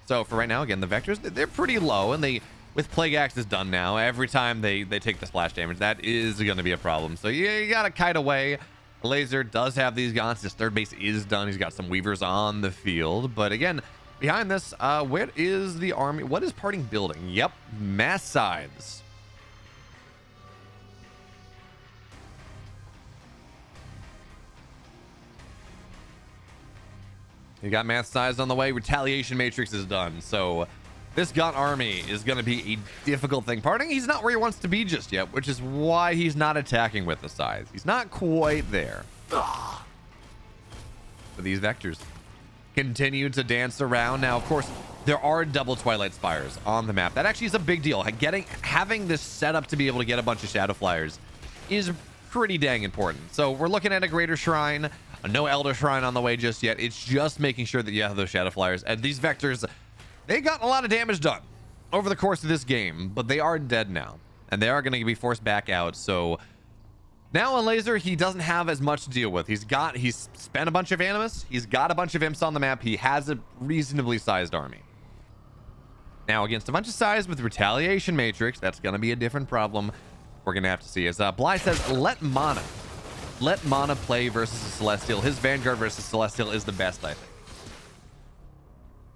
So for right now, again, the vectors, they're pretty low, and with Plague Axe is done now, every time they take the splash damage, that is going to be a problem. So you got to kite away. Elazer does have these gaunts. His third base is done. He's got some Weavers on the field, but again, behind this, where is the army? What is Parting building? Yep, mass Scythes. You got math size on the way. Retaliation matrix is done. So this Gaunt army is going to be a difficult thing. Parting, he's not where he wants to be just yet, which is why he's not attacking with the size. He's not quite there. But these vectors continue to dance around. Now, of course, there are double Twilight Spires on the map. That actually is a big deal. Having this setup to be able to get a bunch of Shadow Flyers is pretty dang important. So we're looking at a Greater Shrine. No Elder Shrine on the way just yet. It's just making sure that you have those Shadow Flyers. And these vectors, they got a lot of damage done over the course of this game, but they are dead now. And they are going to be forced back out. So now Elazer, he doesn't have as much to deal with. He's spent a bunch of Animus. He's got a bunch of imps on the map. He has a reasonably sized army. Now against a bunch of size with Retaliation Matrix, that's going to be a different problem. We're going to have to see. As Bly says, let mana play versus a Celestial. His Vanguard versus Celestial is the best, I think.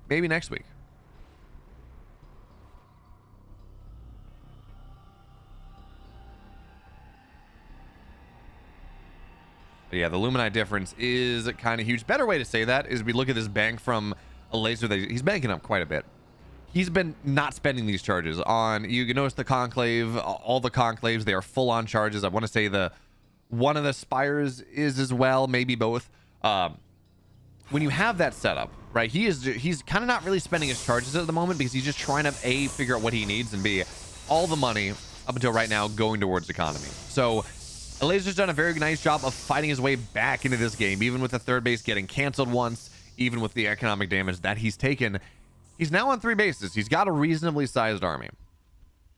Maybe next week. But yeah, the Luminite difference is kind of huge. Better way to say that is we look at this bank from Elazer. He's banking up quite a bit. He's been not spending these charges on, you can notice the Conclave, all the Conclaves, they are full on charges. I want to say one of the Spires is as well, maybe both. When you have that setup, right, he's kind of not really spending his charges at the moment because he's just trying to A, figure out what he needs, and B, all the money up until right now going towards economy. So Elazer's done a very nice job of fighting his way back into this game, even with the third base getting canceled once, even with the economic damage that he's taken. He's now on 3 bases. He's got a reasonably sized army.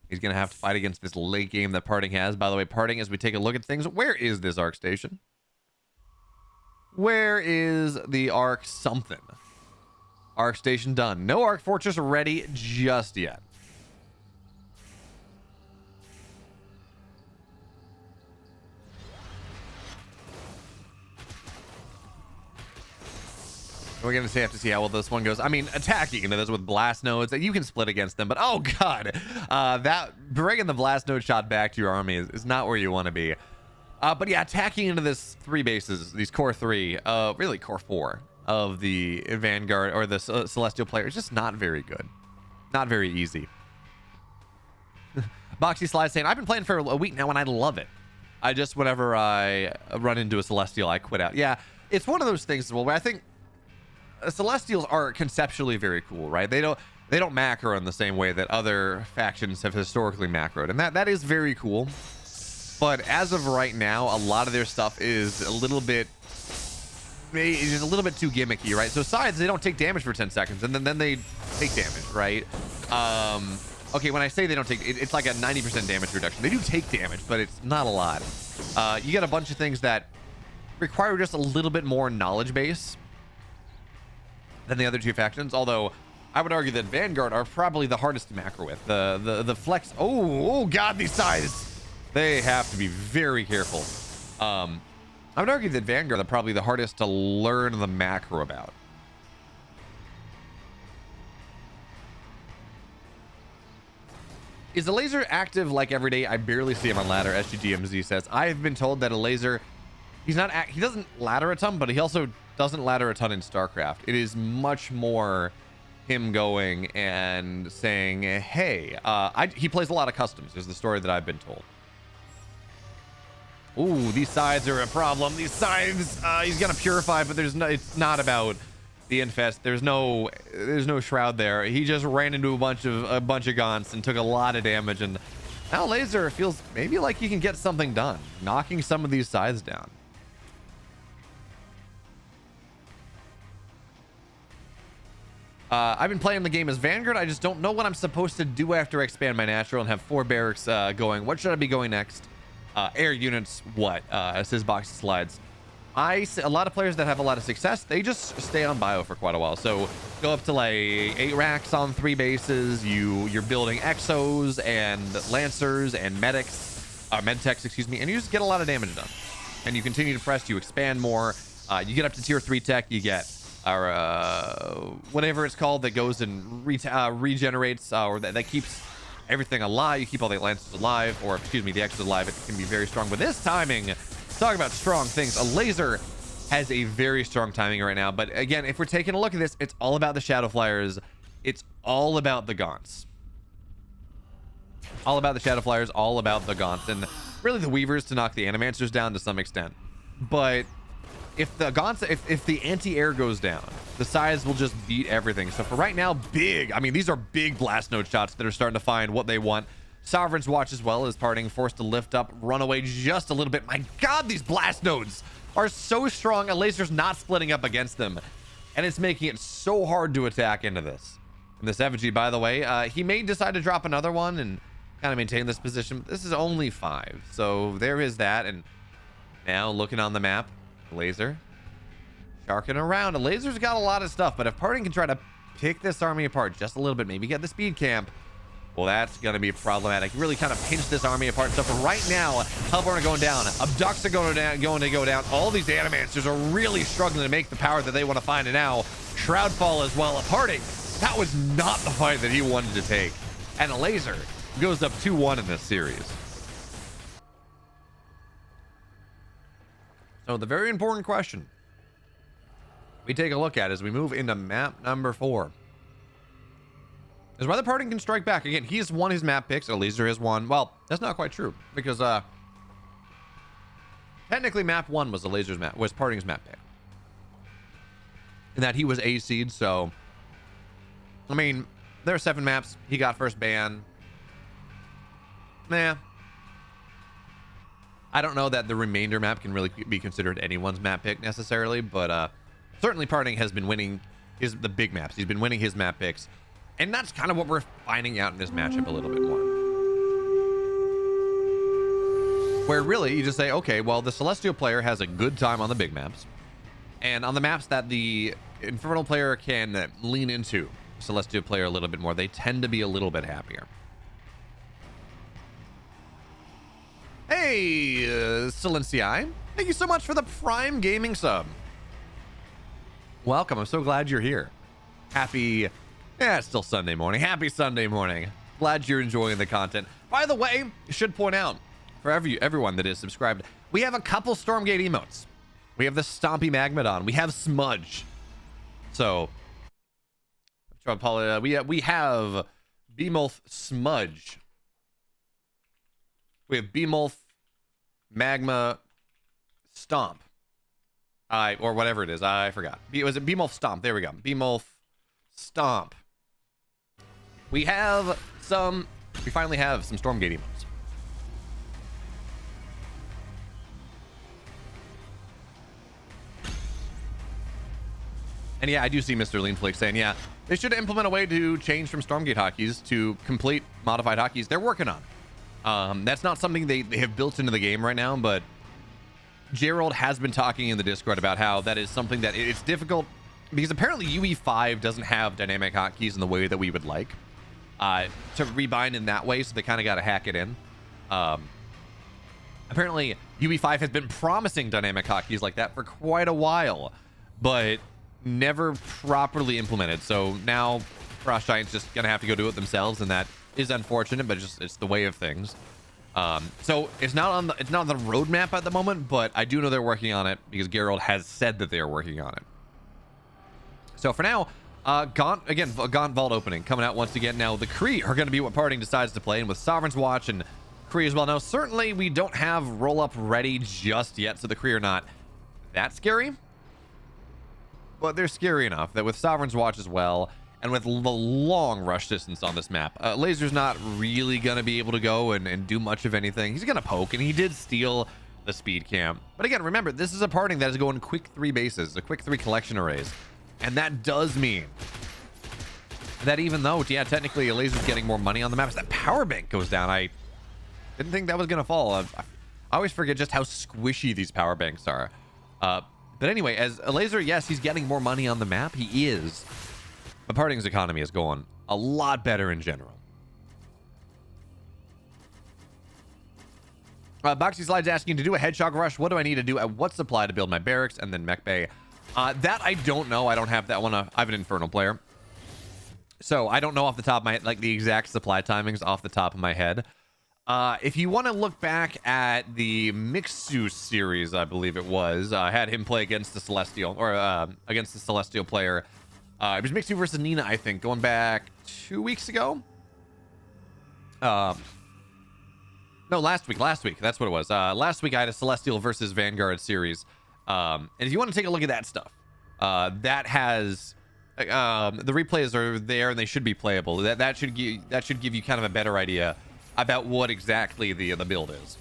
He's going to have to fight against this late game that Parting has. By the way, Parting, as we take a look at things, where is this Arc Station? Where is the Arc something? Arc Station done. No Arc Fortress ready just yet. We're going to have to see how well this one goes. I mean, attacking into this with blast nodes, you can split against them, but oh god, that bringing the blast node shot back to your army is not where you want to be. But yeah, attacking into this 3 bases, these core 3, really core 4 of the Vanguard or the Celestial Player is just not very good. Not very easy. Boxy Slide saying, I've been playing for a week now and I love it. I just, whenever I run into a Celestial, I quit out. Yeah, it's one of those things, well, where I think Celestials are conceptually very cool, right? They don't macro in the same way that other factions have historically macroed, and that is very cool. But as of right now, a lot of their stuff is a little bit too gimmicky, right? So sides, they don't take damage for 10 seconds, and then they take damage, right? Okay, when I say they don't take, it's like a 90% damage reduction. They do take damage, but it's not a lot. You get a bunch of things that require just a little bit more knowledge base than the other 2 factions, although I would argue that Vanguard are probably the hardest to macro with. The flex, oh god, these sides, they have to be very careful. I would argue that Vanguard are probably the hardest to learn the macro about. Is Elazer active like every day? I barely see him on ladder. SGDMZ says, I've been told that Elazer, he doesn't ladder a ton, but he also doesn't ladder a ton in StarCraft. It is much more him going and saying, hey, he plays a lot of customs, is the story that I've been told. Ooh, these sides are a problem. These sides, he's gonna purify, but it's not about the infest. There's no shroud there. He just ran into a bunch of gaunts and took a lot of damage, and now Elazer feels maybe like he can get something done, knocking some of these sides down. I've been playing the game as Vanguard. I just don't know what I'm supposed to do after I expand my natural and have 4 barracks going. What should I be going next? Air units, what? Says Box Slides. A lot of players that have a lot of success, they just stay on bio for quite a while. So go up to like 8 racks on 3 bases. You're building exos and lancers and medics, medtechs, excuse me, and you just get a lot of damage done. And you continue to press, you expand more. You get up to tier 3 tech, you get whatever it's called that goes and regenerates, or that keeps everything alive. You keep all the lancers alive, or excuse me, the extras alive. It can be very strong. But this timing, talk about strong things. Elazer has a very strong timing right now. But again, if we're taking a look at this, it's all about the Shadow Flyers. It's all about the Gaunts. All about the Shadow Flyers, all about the Gaunts, and really the Weavers to knock the Animancers down to some extent. But if the Gaunts, if the anti-air goes down, the size will just beat everything. So for right now, I mean, these are big blast node shots that are starting to find what they want. Sovereign's Watch as well is parting, forced to lift up, run away just a little bit. My God, these blast nodes are so strong. Elazer's not splitting up against them, and it's making it so hard to attack into this. And this effigy, by the way, he may decide to drop another one and kind of maintain this position. This is only 5, so there is that. And now looking on the map, Elazer sharking around. Elazer's got a lot of stuff, but if parting can try to pick this army apart just a little bit, maybe get the speed camp, well, that's going to be problematic. Really kind of pinch this army apart. So for right now, Hellborn are going down. Abducts are going to go down. All these Animancers are really struggling to make the power that they want to find. And now Shroudfall as well. Parting, that was not the fight that he wanted to take. And Elazer goes up 2-1 in this series. So the very important question we take a look at as we move into map number 4 is whether parting can strike back. Again, he's won his map picks. Elazer has won. Well, that's not quite true, because technically map 1 was Elazer's map, was parting's map pick, and that he was A seed. So I mean, there are 7 maps. He got first ban. Nah, I don't know that the remainder map can really be considered anyone's map pick necessarily, but certainly parting has been winning the big maps. He's been winning his map picks. And that's kind of what we're finding out in this matchup a little bit more. Where really you just say, okay, well, the Celestial player has a good time on the big maps. And on the maps that the Infernal player can lean into Celestial player a little bit more, they tend to be a little bit happier. Hey, Silencii, thank you so much for the Prime Gaming sub. Welcome. I'm so glad you're here. Happy... yeah, it's still Sunday morning. Happy Sunday morning. Glad you're enjoying the content. By the way, should point out for everyone that is subscribed, we have a couple Stormgate emotes. We have the Stompy Magmadon. We have Smudge. So we have BeoMulf Smudge. We have BeoMulf Magma Stomp. Or whatever it is. I forgot. Was it BeoMulf Stomp? There we go. BeoMulf Stomp. We finally have some Stormgate emotes. And yeah, I do see Mr. Leanflake saying, yeah, they should implement a way to change from Stormgate hotkeys to complete modified hotkeys. They're working on. That's not something they have built into the game right now, but Gerald has been talking in the Discord about how that is something that it's difficult, because apparently UE5 doesn't have dynamic hotkeys in the way that we would like to rebind in that way, so they kind of got to hack it in. Apparently UE5 has been promising dynamic hotkeys like that for quite a while, but never properly implemented. So now Frost Giant's just gonna have to go do it themselves, and that is unfortunate, but it's the way of things. So it's not on the roadmap at the moment, but I do know they're working on it because Gerald has said that they are working on it. So for now, Gaunt Vault opening coming out once again. Now the Kree are going to be what parting decides to play, and with Sovereign's Watch and Kree as well. Now certainly we don't have roll up ready just yet, so the Kree are not that scary, but they're scary enough that with Sovereign's Watch as well, and with the long rush distance on this map, Lazer's not really going to be able to go and do much of anything. He's going to poke, and he did steal the speed camp. But again, remember, this is a parting that is going quick 3 bases, the quick 3 collection arrays. And that does mean that even though, yeah, technically Elazer's getting more money on the map, as that power bank goes down, I didn't think that was going to fall. I always forget just how squishy these power banks are. But anyway, as Elazer, yes, he's getting more money on the map. He is. But parting's economy is going a lot better in general. Boxy Slides asking, to do a Hedgehog Rush, what do I need to do at what supply to build my barracks and then mech bay? That I don't know. I don't have that one. I have an Infernal player, so I don't know off the top of my head, like the exact supply timings off the top of my head. If you want to look back at the Mixu series, I believe it was, I had him play against the Celestial, or against the Celestial player. It was Mixu versus Nina, I think, going back 2 weeks ago. No, last week. That's what it was. Last week I had a Celestial versus Vanguard series. And if you want to take a look at that stuff, that has the replays are there and they should be playable. That should give you kind of a better idea about what exactly the build is.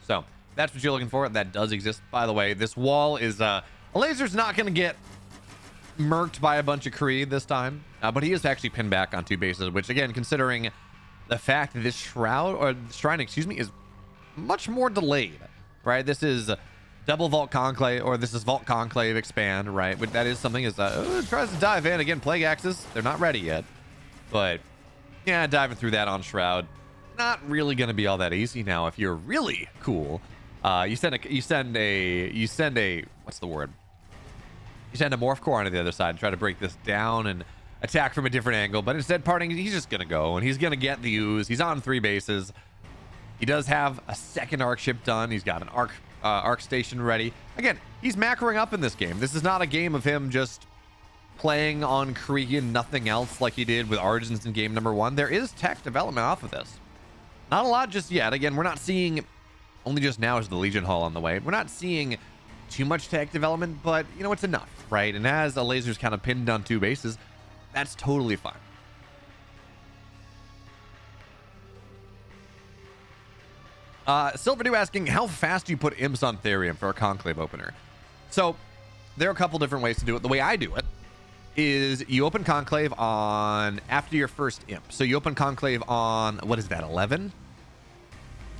So that's what you're looking for. That does exist, by the way. This wall is Elazer's not going to get murked by a bunch of Creed this time, but he is actually pinned back on 2 bases, which, again, considering the fact that this shrine, excuse me, is much more delayed, right? This is double Vault Conclave, or this is Vault Conclave expand, right? But that is something is tries to dive in again. Plague Axes, they're not ready yet, but yeah, diving through that on Shroud, not really going to be all that easy. Now, if you're really cool, you send a what's the word? You send a Morph Core onto the other side and try to break this down and attack from a different angle. But instead, Parting, he's just going to go, and he's going to get the ooze. He's on 3 bases. He does have a second arc ship done. He's got an arc station ready. Again, he's macroing up in this game. This is not a game of him just playing on Kree and nothing else like he did with Argent in game number 1. There is tech development off of this. Not a lot just yet. Again, we're not seeing, only just now is the Legion Hall on the way. We're not seeing too much tech development, but you know, it's enough, right? And as Elazer's kind of pinned on 2 bases, that's totally fine. Silverdew asking, how fast do you put imps on Therium for a Conclave opener? So there are a couple different ways to do it. The way I do it is you open Conclave on after your first imp. So you open Conclave on, what is that, 11?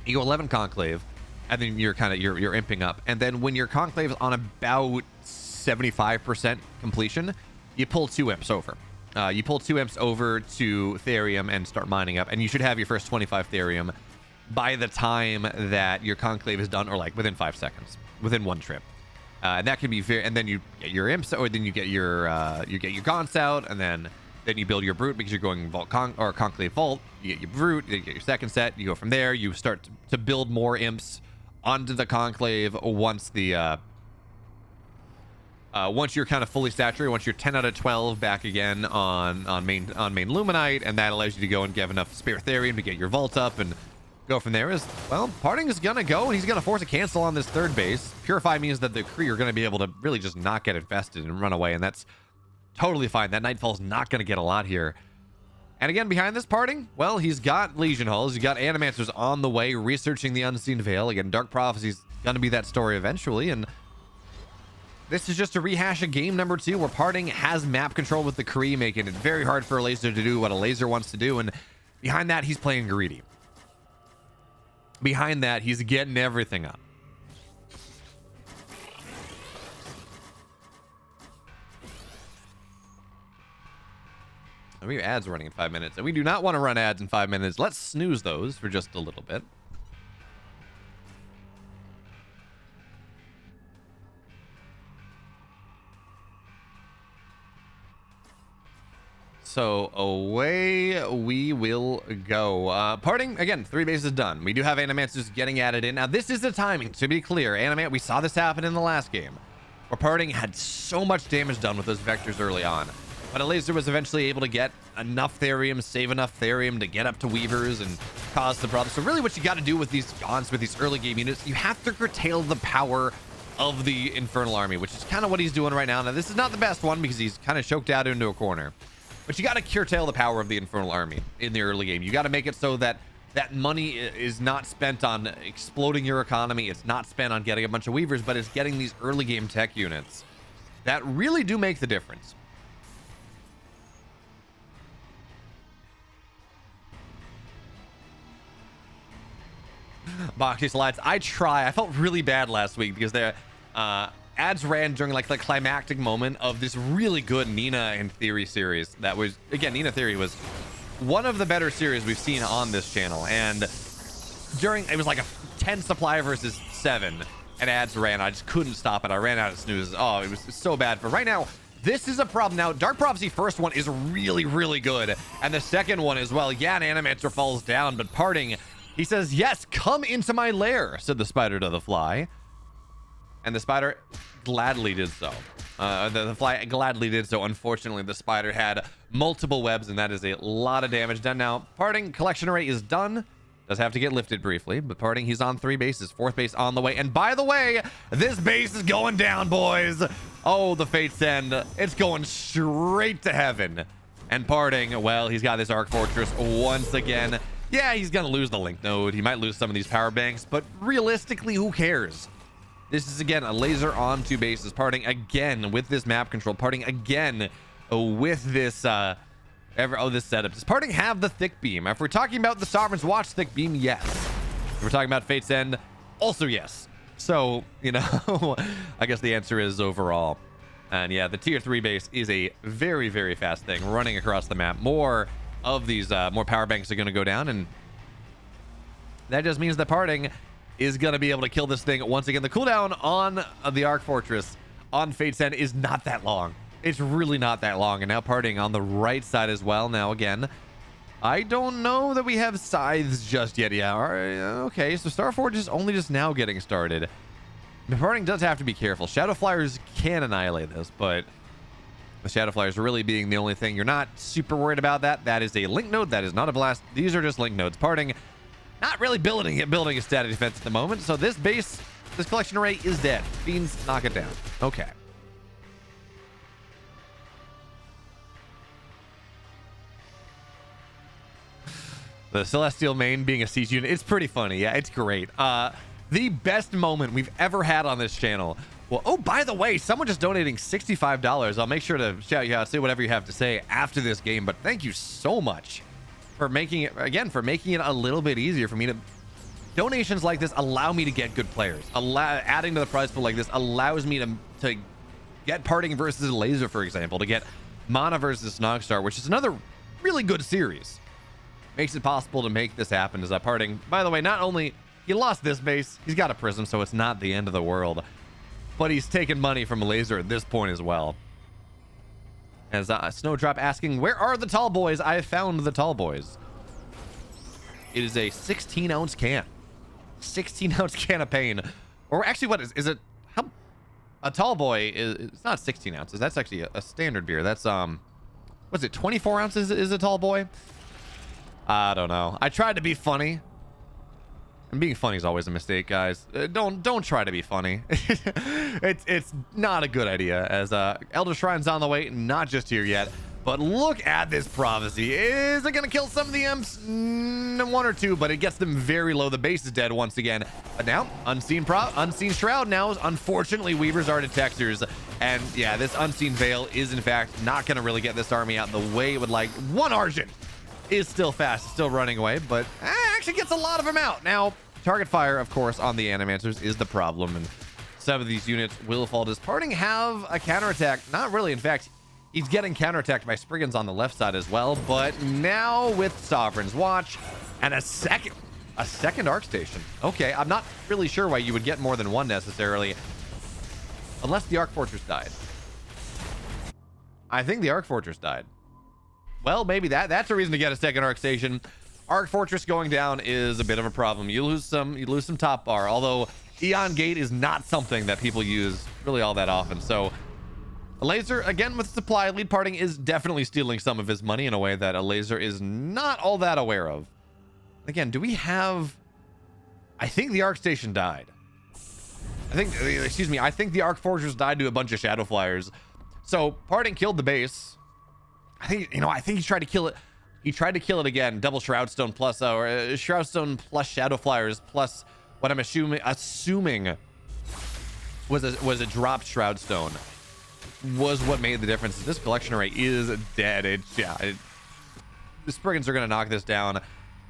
You go 11 Conclave, and then you're imping up. And then when your Conclave is on about 75% completion, you pull 2 imps over. You pull 2 imps over to Therium and start mining up, and you should have your first 25 Therium by the time that your Conclave is done, or like within 5 seconds, within 1 trip. And that can be fair. And then you get your imps, or then you get your Gaunts out, and then you build your Brute because you're going Conclave Vault. You get your Brute, you get your second set. You go from there. You start to build more imps onto the Conclave once the once you're kind of fully saturated, once you're 10 out of 12 back again on main Luminite, and that allows you to go and get enough spare Therium to get your Vault up and go from there. Is, well, Parting is gonna go, and he's gonna force a cancel on this 3rd base. Purify means that the Kree are gonna be able to really just not get infested and run away, and that's totally fine. That Nightfall's not gonna get a lot here. And again, behind this Parting, well, he's got Legion Hulls, he's got Animancers on the way, researching the Unseen Veil. Again, Dark Prophecy's gonna be that story eventually, and this is just a rehash of game number 2, where Parting has map control with the Kree, making it very hard for Elazer to do what Elazer wants to do, and behind that, he's playing greedy. Behind that, he's getting everything up. And we have ads running in 5 minutes, and we do not want to run ads in 5 minutes. Let's snooze those for just a little bit. So away we will go. Parting, again, 3 bases done. We do have Animancers getting added in. Now, this is the timing, to be clear. We saw this happen in the last game, where Parting had so much damage done with those vectors early on. But Elazer was eventually able to get enough Therium, save enough Therium to get up to Weavers and cause the problem. So really what you got to do with these Gaunts, with these early game units, you have to curtail the power of the Infernal Army, which is kind of what he's doing right now. Now, this is not the best one because he's kind of choked out into a corner. But you got to curtail the power of the Infernal Army in the early game. You got to make it so that that money is not spent on exploding your economy. It's not spent on getting a bunch of Weavers, but it's getting these early game tech units that really do make the difference. Boxy slides. I felt really bad last week because the ads ran during like the climactic moment of this really good Nina and Theory series. That was, again, Nina Theory was one of the better series we've seen on this channel, and it was like a 10 supply versus 7, and ads ran. I just couldn't stop it. I ran out of snoozes. Oh, it was so bad. For right now, this is a problem. Now, Dark Prophecy first one is really, really good. And the second one as well. Yeah, an Animancer falls down, but Parting, he says, yes, come into my lair, said the spider to the fly. And the spider gladly did so. The fly gladly did so. Unfortunately, the spider had multiple webs, and that is a lot of damage done. Now, Parting collection array is done. Does have to get lifted briefly, but Parting, he's on 3 bases. 4th base on the way. And by the way, this base is going down, boys. Oh, the Fate's End. It's going straight to heaven. And Parting, well, he's got this Arc Fortress once again. Yeah, he's going to lose the Link Node. He might lose some of these power banks, but realistically, who cares? This is, again, a Elazer on 2 bases. Parting again with this map control. Parting again with this... this setup. Does Parting have the thick beam? If we're talking about the Sovereign's Watch thick beam, yes. If we're talking about Fate's End, also yes. So, you know, I guess the answer is overall. And yeah, the tier 3 base is a very, very fast thing running across the map. More of these, more power banks are going to go down, and that just means that Parting is going to be able to kill this thing once again. The cooldown on the Arc Fortress on Fate's End is not that long. It's really not that long. And now Parting on the right side as well. Now, again, I don't know that we have scythes just yet. Yeah, okay, so Starforge is only just now getting started. Parting does have to be careful. Shadow Flyers can annihilate this, but the Shadow Flyers really being the only thing you're not super worried about. That is a Link Node. That is not a blast. These are just Link Nodes. Parting not really building a static defense at the moment. So this base, this collection array is dead. Fiends, knock it down. Okay. The Celestial main being a siege unit, it's pretty funny. Yeah, it's great. The best moment we've ever had on this channel. Well, oh, by the way, someone just donating $65. I'll make sure to shout you out, say whatever you have to say after this game. But thank you so much for making it, again, for making it a little bit easier for me to... Donations like this allow me to get good players. Adding to the prize pool like this allows me to get Parting versus Elazer, for example, to get Mana versus Snogstar, which is another really good series. Makes it possible to make this happen. As Parting, by the way, not only he lost this base, he's got a prism, so it's not the end of the world, but he's taken money from Elazer at this point as well. As Snowdrop asking, where are the tall boys? I have found the tall boys. It is a 16-ounce can. 16-ounce can of pain. Or actually, what is it? How, a tall boy is, it's not 16 ounces. That's actually a standard beer. That's what's it, 24 ounces is a tall boy? I don't know. I tried to be funny. And being funny is always a mistake, guys. Don't try to be funny. it's not a good idea. As Elder Shrine's on the way, not just here yet. But look at this prophecy. Is it gonna kill some of the imps? 1 or 2, but it gets them very low. The base is dead once again. But now, Unseen Shroud now is unfortunately Weaver's are detectors. And yeah, this Unseen Veil is in fact not gonna really get this army out the way it would like. 1 Argent is still fast, still running away, but actually gets a lot of them out. Now, target fire, of course, on the Animancers is the problem, and some of these units will fall. Does Parting have a counterattack? Not really. In fact, he's getting counterattacked by Spriggans on the left side as well, but now with Sovereign's Watch and a second Arc Station. Okay, I'm not really sure why you would get more than 1 necessarily, unless the Arc Fortress died. I think the Arc Fortress died. Well, maybe that's a reason to get a second Arc Station. Arc Fortress going down is a bit of a problem. You lose some top bar, although Eon Gate is not something that people use really all that often. So Elazer, again with supply, lead Parting is definitely stealing some of his money in a way that Elazer is not all that aware of. Again, do we have... I think the Arc Station died. I think the Arc Fortress died to a bunch of Shadow Flyers. So Parting killed the base. I think he tried to kill it. He tried to kill it again. Double Shroudstone plus, or Shroudstone plus Shadow Flyers plus what I'm assuming was a dropped Shroudstone was what made the difference. This collection array is dead. The Spriggans are going to knock this down.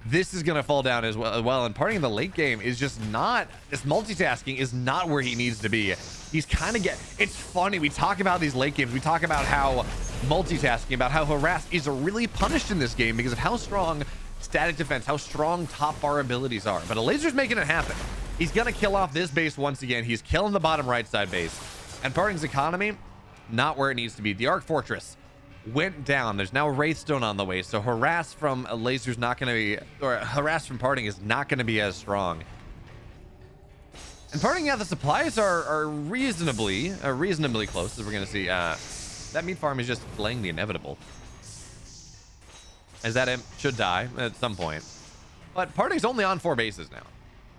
This is going to fall down as well. And Parting in the late game is just not, this multitasking is not where he needs to be. He's kind of it's funny. We talk about these late games. We talk about how multitasking, about how harass is really punished in this game because of how strong static defense, how strong top bar abilities are. But Elazer's making it happen. He's going to kill off this base once again. He's killing the bottom right side base. And Parting's economy, not where it needs to be. The Arc Fortress went down. There's now Wraithstone on the way. So harass from Elazer's not going to be, or harass from Parting is not going to be as strong. And Parting, yeah, the supplies are reasonably close, as we're going to see. That meat farm is just delaying the inevitable. As that imp should die at some point. But Parting's only on 4 bases now.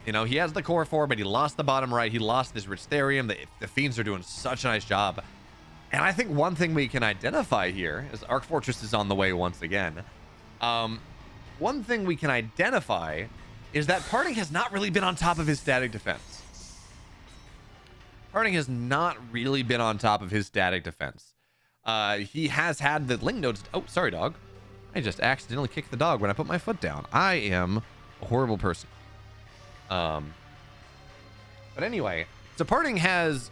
You know, he has the core 4, but he lost the bottom right. He lost this rich therium. The Fiends are doing such a nice job. And I think one thing we can identify here is Arc Fortress is on the way once again. One thing we can identify is that Parting has not really been on top of his static defense. Parting has not really been on top of his static defense. He has had the link nodes. Oh, sorry, dog. I just accidentally kicked the dog when I put my foot down. I am a horrible person. But anyway, so Parting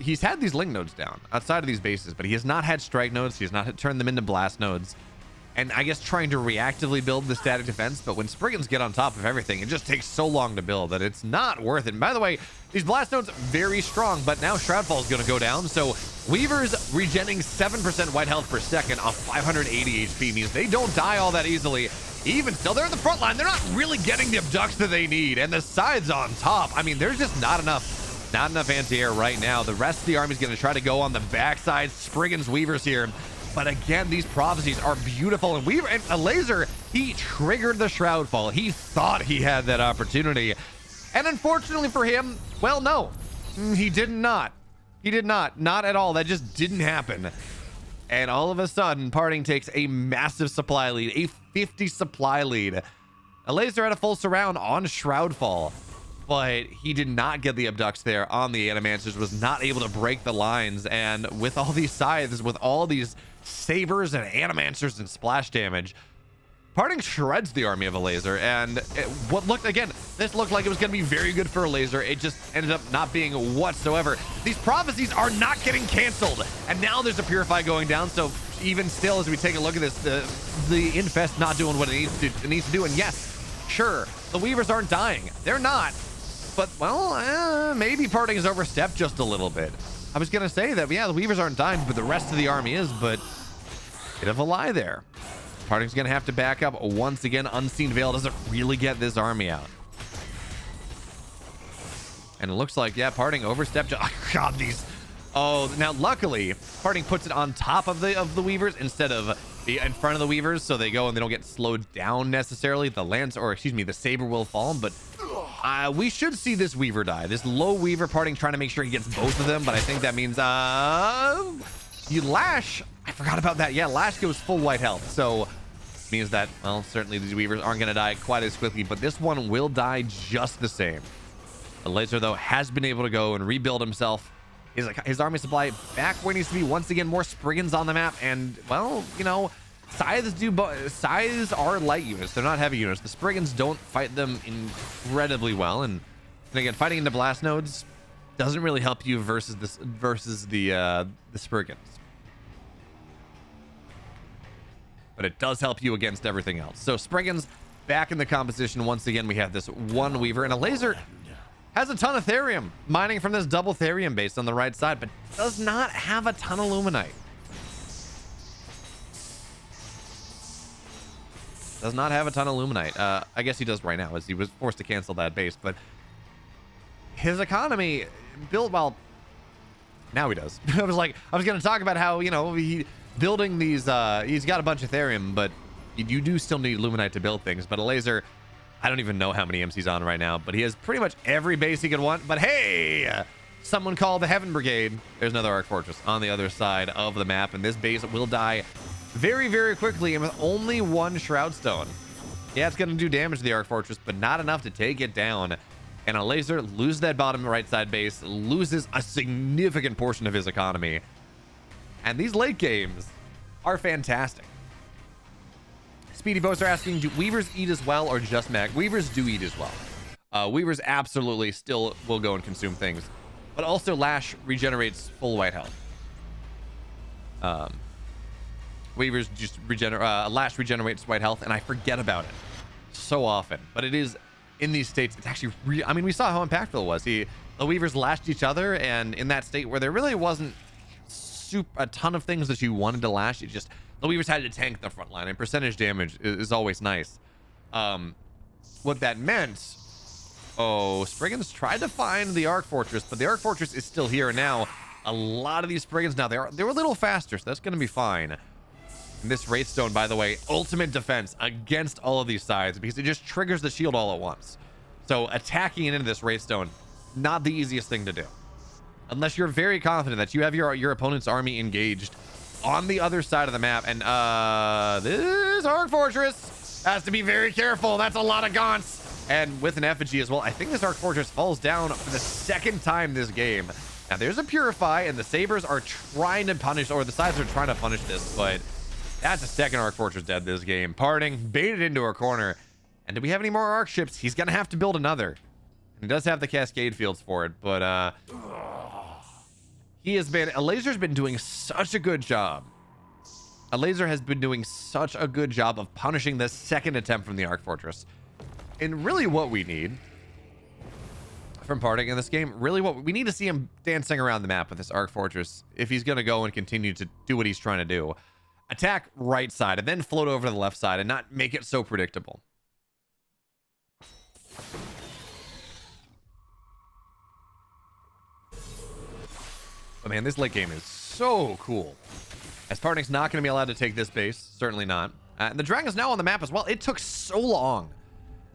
he's had these link nodes down outside of these bases, but he has not had strike nodes. He has not turned them into blast nodes. And I guess trying to reactively build the static defense, but when Spriggans get on top of everything, it just takes so long to build that it's not worth it. And by the way, these blast nodes very strong, but now Shroudfall is going to go down. So Weaver's regenning 7% white health per second off 580 HP means they don't die all that easily. Even still, they're in the front line. They're not really getting the abducts that they need. And the sides on top, I mean, there's just not enough anti-air right now. The rest of the army is going to try to go on the backside. Spriggans, Weavers here. But again, these prophecies are beautiful. And Weaver and Elazer, he triggered the Shroudfall. He thought he had that opportunity. And unfortunately for him, well, no, he did not. He did not. Not at all. That just didn't happen. And all of a sudden, Parting takes a massive supply lead, a 50 supply lead. Elazer had a full surround on Shroudfall, but he did not get the abducts there on the Animancers, was not able to break the lines. And with all these scythes, with all these sabers and Animancers and splash damage, Parting shreds the army of Elazer. And this looked like it was going to be very good for Elazer. It just ended up not being whatsoever. These prophecies are not getting canceled. And now there's a Purify going down. So even still, as we take a look at this, the Infest not doing what it needs to do. And yes, sure, the Weavers aren't dying. They're not. But, well, maybe Parting has overstepped just a little bit. I was going to say that, yeah, the Weavers aren't dying, but the rest of the army is. But bit of a lie there. Parting's going to have to back up once again. Unseen Veil doesn't really get this army out. And it looks like, yeah, Parting overstepped. Oh, God, these. Oh, now luckily, Parting puts it on top of the Weavers instead of in front of the Weavers, so they go and they don't get slowed down necessarily. The Saber will fall, but we should see this Weaver die. This low Weaver, Parting trying to make sure he gets both of them, but I think that means you Lash. I forgot about that. Yeah, Lash goes full white health, so means that, well, certainly these Weavers aren't going to die quite as quickly, but this one will die just the same. Elazer, though, has been able to go and rebuild himself. His army supply back where it needs to be. Once again, more Spriggans on the map, and, well, you know, Scythes are light units. They're not heavy units. The Spriggans don't fight them incredibly well, and again, fighting into blast nodes doesn't really help you versus the Spriggans. But it does help you against everything else. So Spriggans back in the composition once again. We have this one Weaver, and Elazer has a ton of therium mining from this double therium base on the right side, but does not have a ton of luminite. Does not have a ton of luminite. I guess he does right now, as he was forced to cancel that base, but his economy built, well, now he does. I was going to talk about how, you know, building these, he's got a bunch of therium, but you do still need luminite to build things. But Elazer, I don't even know how many MC's on right now, but he has pretty much every base he could want. But hey, someone called the Heaven Brigade. There's another Arc Fortress on the other side of the map, and this base will die very, very quickly, and with only one Shroud Stone. Yeah, it's going to do damage to the Arc Fortress, but not enough to take it down. And Elazer loses that bottom right side base, loses a significant portion of his economy. And these late games are fantastic. Speedy Boats are asking, do Weavers eat as well or just Mag? Weavers do eat as well. Weavers absolutely still will go and consume things. But also Lash regenerates full white health. Weavers just Lash regenerates white health, and I forget about it so often. But it is in these states, it's actually I mean, we saw how impactful it was. The Weavers lashed each other, and in that state where there really wasn't a ton of things that you wanted to lash, the Weavers had to tank the front line, and percentage damage is always nice. What that meant, Spriggans tried to find the Arc Fortress, but the Arc Fortress is still here. And now a lot of these Spriggans, now they were a little faster, so that's going to be fine. And this Wraithstone, by the way, ultimate defense against all of these sides, because it just triggers the shield all at once. So attacking into this Wraithstone, not the easiest thing to do, unless you're very confident that you have your opponent's army engaged on the other side of the map. And this Arc Fortress has to be very careful. That's a lot of gaunts. And with an effigy as well, I think this Arc Fortress falls down for the second time this game. Now there's a Purify, and the Sabers are trying to punish, or the sides are trying to punish this, but that's a second Arc Fortress dead this game. Parting, baited into a corner. And do we have any more Arc ships? He's going to have to build another. And he does have the Cascade fields for it, but Elazer's been doing such a good job. Elazer has been doing such a good job of punishing the second attempt from the Arc Fortress. And really what we need from Parting in this game, really what we need to see him dancing around the map with this Arc Fortress if he's going to go and continue to do what he's trying to do. Attack right side and then float over to the left side and not make it so predictable. But man, this late game is so cool. As Parting's not going to be allowed to take this base, certainly not. And the dragon's now on the map as well. It took so long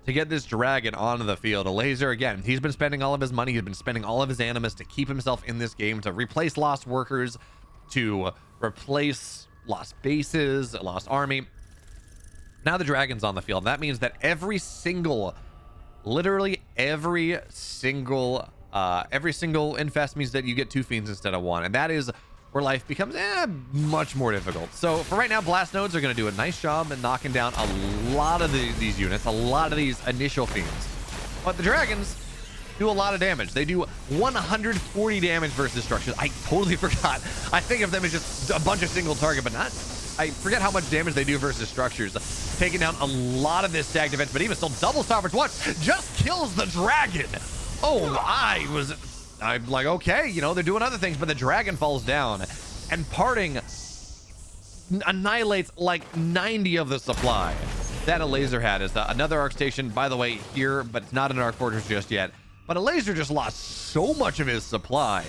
to get this dragon onto the field. Elazer, again, he's been spending all of his money. He's been spending all of his animus to keep himself in this game, to replace lost workers, to replace lost bases, lost army. Now the dragon's on the field. That means that literally every single infest means that you get 2 fiends instead of 1, and that is where life becomes much more difficult. So for right now, blast nodes are going to do a nice job at knocking down a lot of these units, a lot of these initial fiends. But the dragons do a lot of damage. They do 140 damage versus structures. I totally forgot. I think of them as just a bunch of single target, but not. I forget how much damage they do versus structures. Taking down a lot of this stag defense, but even still, double sovereigns. What? Just kills the dragon. Oh, I'm like, okay, you know, they're doing other things, but the dragon falls down, and Parting annihilates like 90 of the supply that Elazer had. Is another Arc Station, by the way, here, but it's not an Arc Fortress just yet. But Elazer just lost so much of his supply.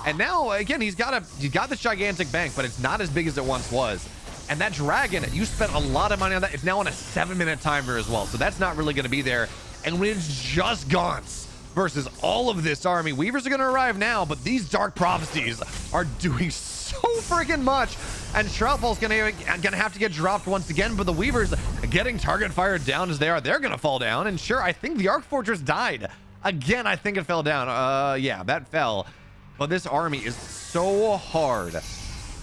And now, again, he's got this gigantic bank, but it's not as big as it once was. And that dragon, you spent a lot of money on that. It's now on a 7-minute timer as well, so that's not really going to be there. And when it's just Gaunts versus all of this army, Weavers are going to arrive now, but these Dark Prophecies are doing so freaking much. And Shroudfall's going to have to get dropped once again, but the Weavers getting target fired down as they're going to fall down. And sure, I think the Arc Fortress died. Again, I think it fell down. Yeah, that fell. But this army is so hard.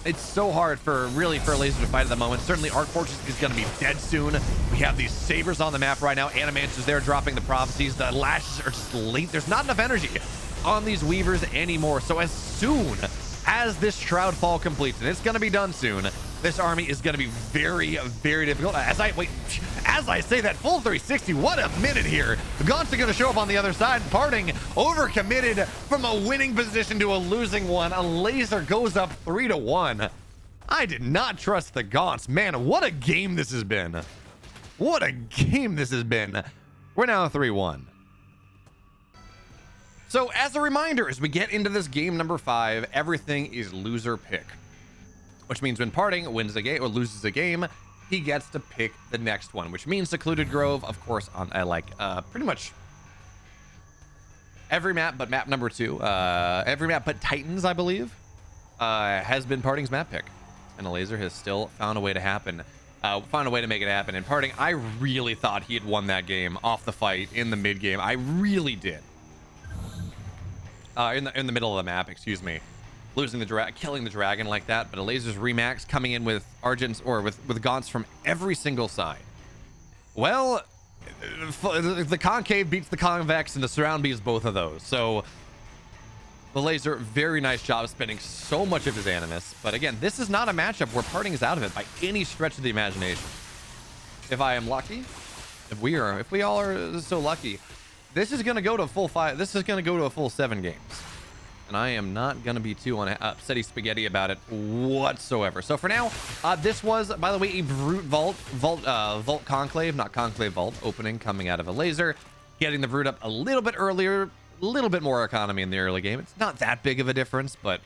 It's so hard for Elazer to fight at the moment. Certainly Arc Fortress is going to be dead soon. We have these Sabers on the map right now. Animancers there dropping the prophecies. The lashes are just late. There's not enough energy on these Weavers anymore. So as soon as this Shroudfall completes, and it's going to be done soon, this army is going to be very, very difficult. As I say that, full 360, what a minute here. The Gaunts are going to show up on the other side. Parting overcommitted from a winning position to a losing one. Elazer goes up 3-1. I did not trust the Gaunts. Man, what a game this has been. What a game this has been. We're now 3-1. So as a reminder, as we get into this game number 5, everything is loser pick. Which means when Parting wins a game or loses a game, he gets to pick the next one, which means Secluded Grove, of course, on pretty much every map but map number 2. Every map but Titans, I believe, has been Parting's map pick. And Elazer has still found a way to make it happen. And Parting, I really thought he had won that game off the fight in the mid game. I really did. In the middle of the map, excuse me. Losing killing the dragon like that, but Elazer's Remax coming in with Argents or with Gaunts from every single side. Well, the concave beats the convex and the surround beats both of those. So Elazer, very nice job spending so much of his animus. But again, this is not a matchup where Parting is out of it by any stretch of the imagination. If I am lucky, if we all are so lucky, this is going to go to a full 5. This is going to go to a full 7 games. And I am not going to be too upsetty spaghetti about it whatsoever. So for now, this was, by the way, a Brute Vault Conclave, not Conclave Vault, opening coming out of Elazer. Getting the Brute up a little bit earlier, a little bit more economy in the early game. It's not that big of a difference, but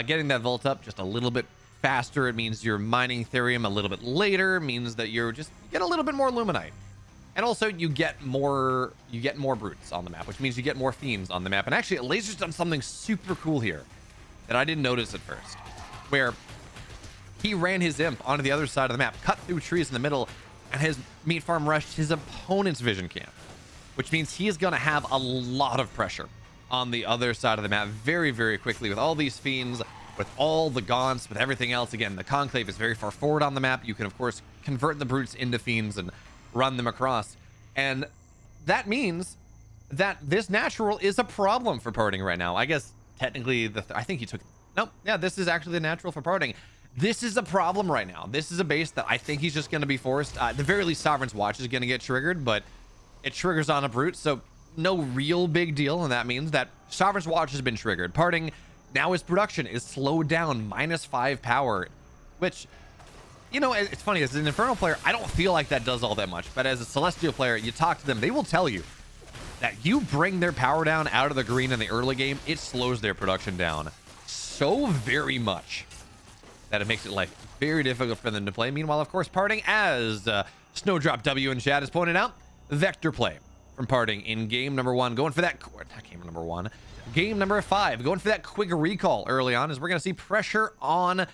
getting that Vault up just a little bit faster, it means you're mining Therium a little bit later, means that you get a little bit more Luminite. And also you get more brutes on the map, which means you get more fiends on the map. And actually, Elazer's done something super cool here that I didn't notice at first, where he ran his imp onto the other side of the map, cut through trees in the middle, and his meat farm rushed his opponent's vision camp, which means he is going to have a lot of pressure on the other side of the map very, very quickly with all these fiends, with all the gaunts, with everything else. Again, the Conclave is very far forward on the map. You can, of course, convert the brutes into fiends and run them across, and that means that this natural is a problem for Parting right now. I guess technically I think he took this is actually the natural for Parting. This is a problem right now. This is a base that I think he's just going to be forced, at the very least Sovereign's Watch is going to get triggered, but it triggers on a brute, so no real big deal. And that means that Sovereign's Watch has been triggered. Parting, now his production is slowed down, -5 power, which, you know, it's funny, as an Infernal player, I don't feel like that does all that much. But as a Celestial player, you talk to them, they will tell you that you bring their power down out of the green in the early game, it slows their production down so very much that it makes it life very difficult for them to play. Meanwhile, of course, Parting, as Snowdrop W in chat has pointed out, vector play from Parting in game number 1, going for that, not game number 1, game number 5, going for that quick recall early on, as we're going to see pressure on,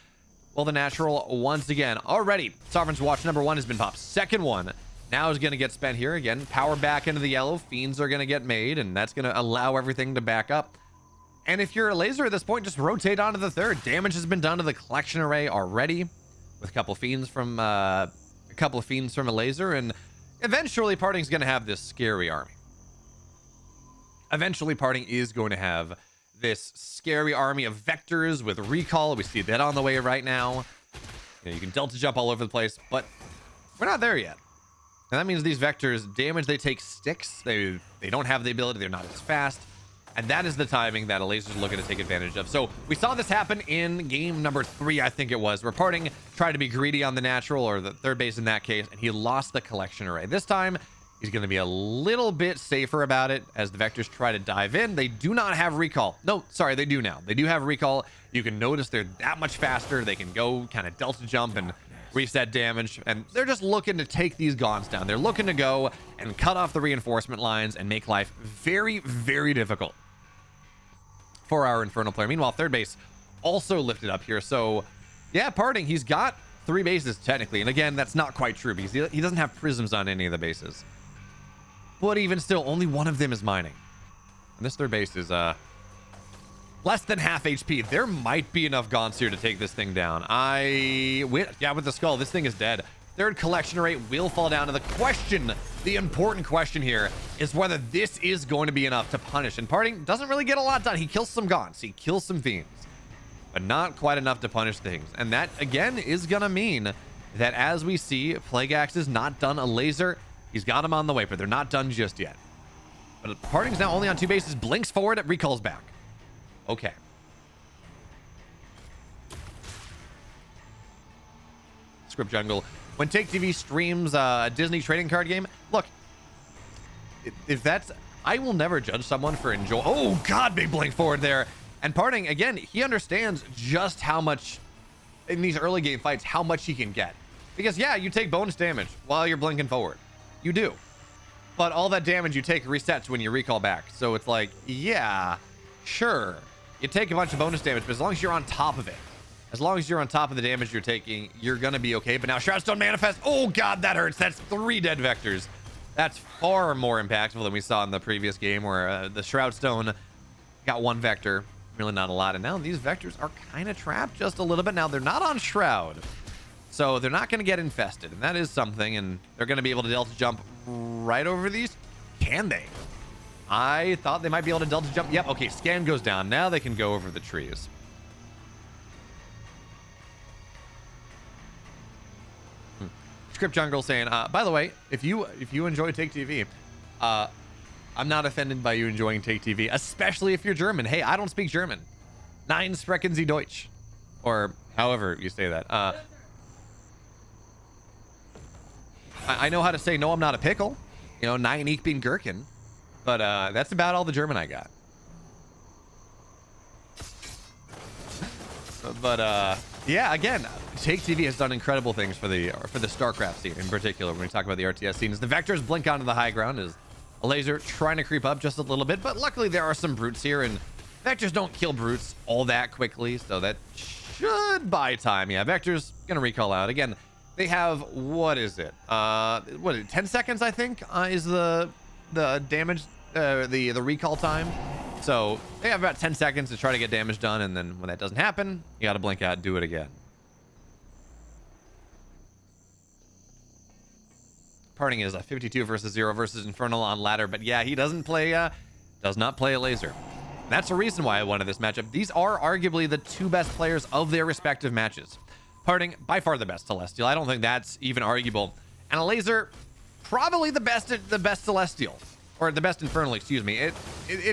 well, the natural once again. Already, Sovereign's Watch number 1 has been popped. Second one now is going to get spent here. Again, power back into the yellow. Fiends are going to get made, and that's going to allow everything to back up. And if you're a Elazer at this point, just rotate onto the third. Damage has been done to the collection array already, with a couple of fiends from Elazer, and eventually Parting's going to have this scary army. Eventually, Parting is going to have this scary army of vectors with recall. We see that on the way right now. You know, you can delta jump all over the place, but we're not there yet. And that means these vectors, damage they take sticks. They don't have the ability. They're not as fast. And that is the timing that Elazer's looking to take advantage of. So we saw this happen in game number 3, I think it was, where Parting tried to be greedy on the natural, or the third base in that case, and he lost the collection array. This time, he's going to be a little bit safer about it as the vectors try to dive in. They do not have recall. No, sorry, they do now. They do have recall. You can notice they're that much faster. They can go kind of delta jump and reset damage, and they're just looking to take these gaunts down. They're looking to go and cut off the reinforcement lines and make life very, very difficult for our Infernal player. Meanwhile, third base also lifted up here. So yeah, Parting, he's got 3 bases technically, and again, that's not quite true because he doesn't have prisms on any of the bases. But even still, only one of them is mining. And this third base is less than half HP. There might be enough gaunts here to take this thing down. With the skull, this thing is dead. Third collection rate will fall down to the question. The important question here is whether this is going to be enough to punish. And Parting doesn't really get a lot done. He kills some gaunts. He kills some fiends. But not quite enough to punish things. And that, again, is going to mean that as we see, Plague Axe is not done. Elazer, he's got him on the way, but they're not done just yet. But Parting's now only on 2 bases. Blinks forward, it recalls back. Okay. Script Jungle. When Take TV streams a Disney trading card game, look, if that's, I will never judge someone for enjoy. Oh God, big blink forward there. And Parting, again, he understands just how much in these early game fights, how much he can get. Because yeah, you take bonus damage while you're blinking forward. You do. But all that damage you take resets when you recall back. So it's like, yeah, sure. You take a bunch of bonus damage, but as long as you're on top of it, as long as you're on top of the damage you're taking, you're going to be okay. But now Shroudstone manifest. Oh, God, that hurts. That's 3 dead vectors. That's far more impactful than we saw in the previous game where the Shroudstone got 1 vector. Really not a lot. And now these vectors are kind of trapped just a little bit. Now they're not on Shroud, so they're not going to get infested. And that is something. And they're going to be able to delta jump right over these. Can they? I thought they might be able to delta jump. Yep. Okay. Scan goes down. Now they can go over the trees. Script Jungle saying, by the way, if you enjoy Take TV, I'm not offended by you enjoying Take TV, especially if you're German. Hey, I don't speak German. Nein sprechen Sie Deutsch, or however you say that. I know how to say no, I'm not a pickle. You know, nein, ich bin Gherkin. But that's about all the German I got. But yeah, again, Take TV has done incredible things for the StarCraft scene in particular. When we talk about the RTS scenes, the vectors blink onto the high ground as Elazer trying to creep up just a little bit, but luckily there are some brutes here, and vectors don't kill brutes all that quickly, so that should buy time. Yeah, vectors gonna recall out again. They have, what is it? 10 seconds, I think, is the damage, the recall time. So they have about 10 seconds to try to get damage done, and then when that doesn't happen, you got to blink out and do it again. Parting is a 52 versus 0 versus Infernal on ladder, but yeah, he does not play Elazer. That's the reason why I wanted this matchup. These are arguably the two best players of their respective matches. Parting, by far the best Celestial. I don't think that's even arguable. And Elazer, probably the best Celestial. Or the best Infernal, excuse me. It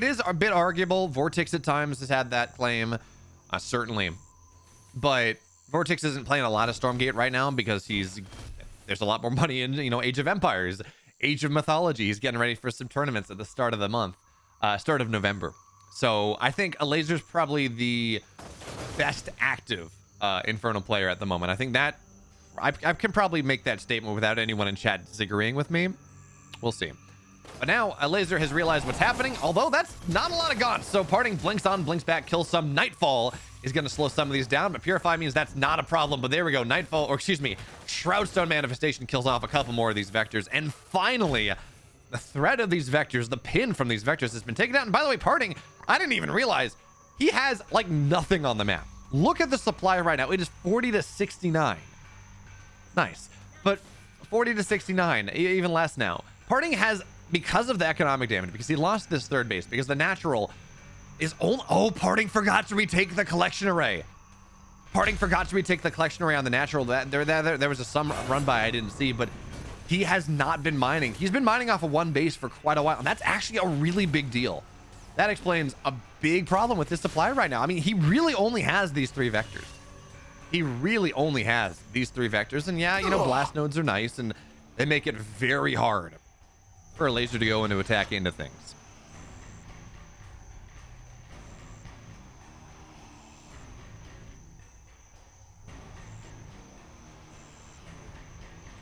is a bit arguable. Vortex at times has had that claim, certainly. But Vortex isn't playing a lot of Stormgate right now because there's a lot more money in, you know, Age of Empires, Age of Mythology. He's getting ready for some tournaments at the start of the month, start of November. So I think Elazer's probably the best active Infernal player at the moment. I think that I can probably make that statement without anyone in chat disagreeing with me. We'll see. But now Elazer has realized what's happening, although that's not a lot of gaunts. So Parting blinks on, blinks back, kills some. Nightfall is going to slow some of these down, but Purify means that's not a problem. But there we go. Nightfall, or excuse me, Shroudstone Manifestation kills off a couple more of these vectors. And finally, the threat of these vectors, the pin from these vectors has been taken out. And by the way, Parting, I didn't even realize he has like nothing on the map. Look at the supply right now. It is 40 to 69. Nice. But 40 to 69, even less now. Parting has, because of the economic damage, because he lost this third base, because the natural is only... Oh, Parting forgot to retake the collection array. Parting forgot to retake the collection array on the natural. There was some run by I didn't see, but he has not been mining. He's been mining off of one base for quite a while, and that's actually a really big deal. That explains a big problem with his supply right now. I mean, he really only has these three vectors. He really only has these three vectors, and yeah, you know, blast nodes are nice, and they make it very hard for Elazer to go into attack into things.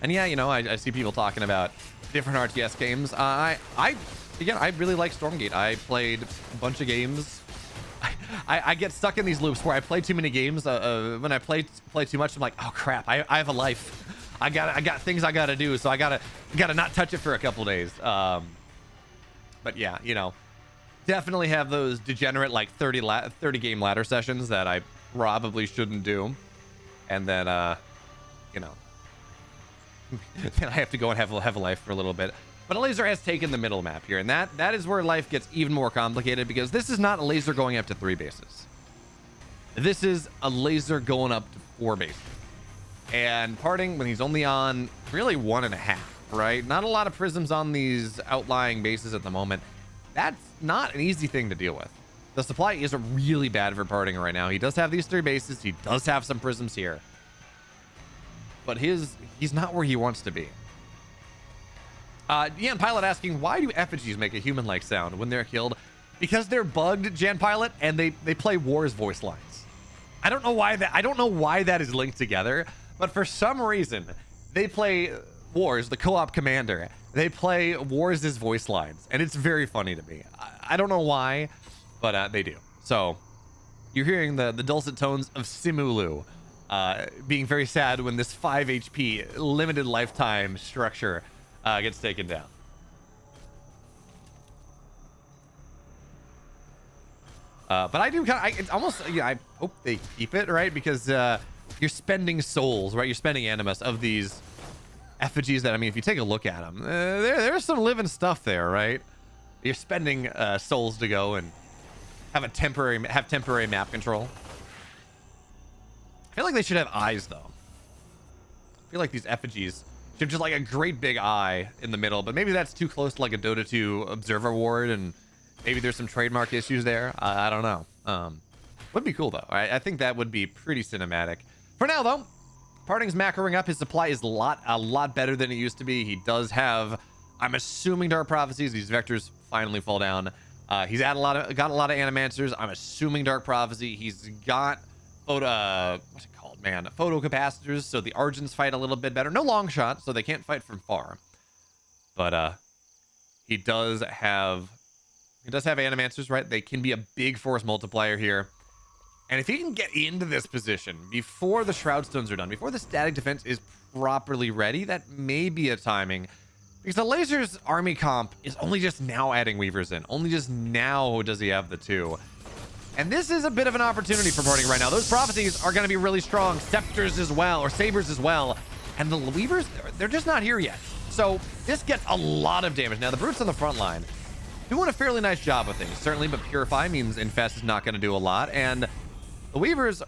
And yeah, you know, I see people talking about different RTS games. Again, I really like Stormgate. I played a bunch of games. I get stuck in these loops where I play too many games. When I play too much, I'm like, oh crap, I have a life. I got things I gotta do, so I gotta not touch it for a couple days. But yeah, you know, definitely have those degenerate like 30 game ladder sessions that I probably shouldn't do, and then you know, then I have to go and have a life for a little bit. But Elazer has taken the middle map here, and that is where life gets even more complicated, because this is not Elazer going up to 3 bases. This is Elazer going up to 4 bases. And Parting, when he's only on really 1.5, right? Not a lot of prisms on these outlying bases at the moment. That's not an easy thing to deal with. The supply is really bad for Parting right now. He does have these 3 bases. He does have some prisms here. But he's not where he wants to be. Jan Pilot asking, why do effigies make a human-like sound when they're killed? Because they're bugged, Jan Pilot, and they play War's voice lines. I don't know why that is linked together, but for some reason they play Wars, the co-op commander. They play Wars' voice lines, and it's very funny to me. I don't know why, but they do. So you're hearing the dulcet tones of Simulu, being very sad when this 5 HP limited lifetime structure gets taken down. But I do it's almost, yeah, I hope they keep it, right? Because you're spending souls, right? You're spending animus of these effigies that, I mean, if you take a look at them, there's some living stuff there, right? You're spending souls to go and have temporary map control. I feel like they should have eyes, though. I feel like these effigies Should have just like a great big eye in the middle, but maybe that's too close to like a Dota 2 observer ward, and maybe there's some trademark issues there. I don't know. Would be cool though. I think that would be pretty cinematic. For now though, Parting's macroing up. His supply is a lot better than it used to be. He does have, I'm assuming, Dark Prophecies. These vectors finally fall down. He's got a lot of Animancers. I'm assuming Dark Prophecy. He's got photo, what's it called, man? Photo capacitors, so the Argents fight a little bit better. No long shot, so they can't fight from far. But he does have Animancers, right? They can be a big force multiplier here. And if he can get into this position before the Shroud Stones are done, before the static defense is properly ready, that may be a timing. Because the Elazer's army comp is only just now adding Weavers in. Only just now does he have the 2. And this is a bit of an opportunity for Parting right now. Those Prophecies are going to be really strong. Scepters as well, or Sabers as well. And the Weavers, they're just not here yet. So this gets a lot of damage. Now, the Brutes on the front line doing a fairly nice job with things, certainly, but Purify means Infest is not going to do a lot. And the Weavers,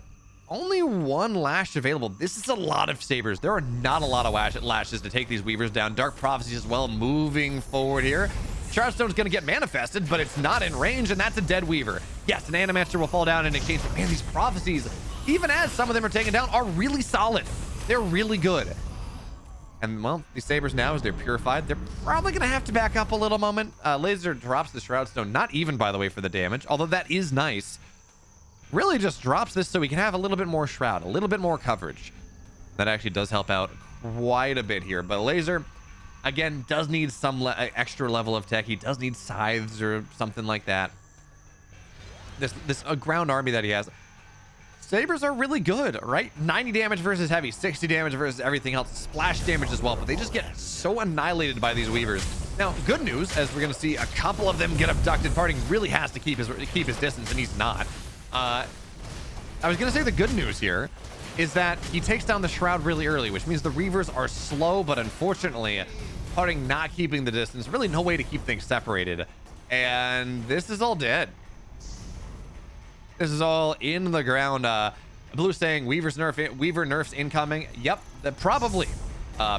only 1 lash available. This is a lot of Sabers. There are not a lot of lashes to take these Weavers down. Dark Prophecies as well moving forward here. Shroudstone's going to get manifested, but it's not in range, and that's a dead Weaver. Yes, an Animaster will fall down in exchange, but man, these Prophecies, even as some of them are taken down, are really solid. They're really good. And, well, these Sabers now, as they're purified, they're probably going to have to back up a little moment. Elazer drops the Shroudstone, not even, by the way, for the damage, although that is nice. Really just drops this so we can have a little bit more Shroud, a little bit more coverage. That actually does help out quite a bit here. But Elazer, again, does need some extra level of tech. He does need scythes or something like that. This ground army that he has. Sabers are really good, right? 90 damage versus heavy, 60 damage versus everything else. Splash damage as well, but they just get so annihilated by these Weavers. Now, good news, as we're going to see a couple of them get abducted. Parting really has to keep his distance, and he's not. I was going to say the good news here is that he takes down the Shroud really early, which means the Reavers are slow, but unfortunately, Parting not keeping the distance, really no way to keep things separated. And this is all dead. This is all in the ground. Blue saying Weaver nerfs incoming. Yep, probably.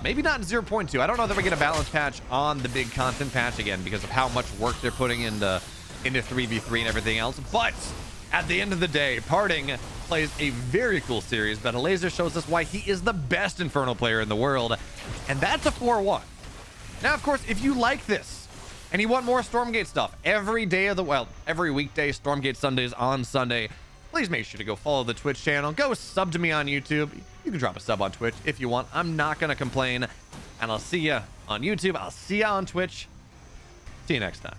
Maybe not in 0.2. I don't know that we get a balance patch on the big content patch again because of how much work they're putting into 3v3 and everything else. But at the end of the day, Parting plays a very cool series, but Elazer shows us why he is the best Infernal player in the world, and that's a 4-1. Now, of course, if you like this and you want more Stormgate stuff every day of the, well, every weekday, Stormgate Sundays on Sunday, please make sure to go follow the Twitch channel. Go sub to me on YouTube. You can drop a sub on Twitch if you want. I'm not going to complain, and I'll see you on YouTube. I'll see you on Twitch. See you next time.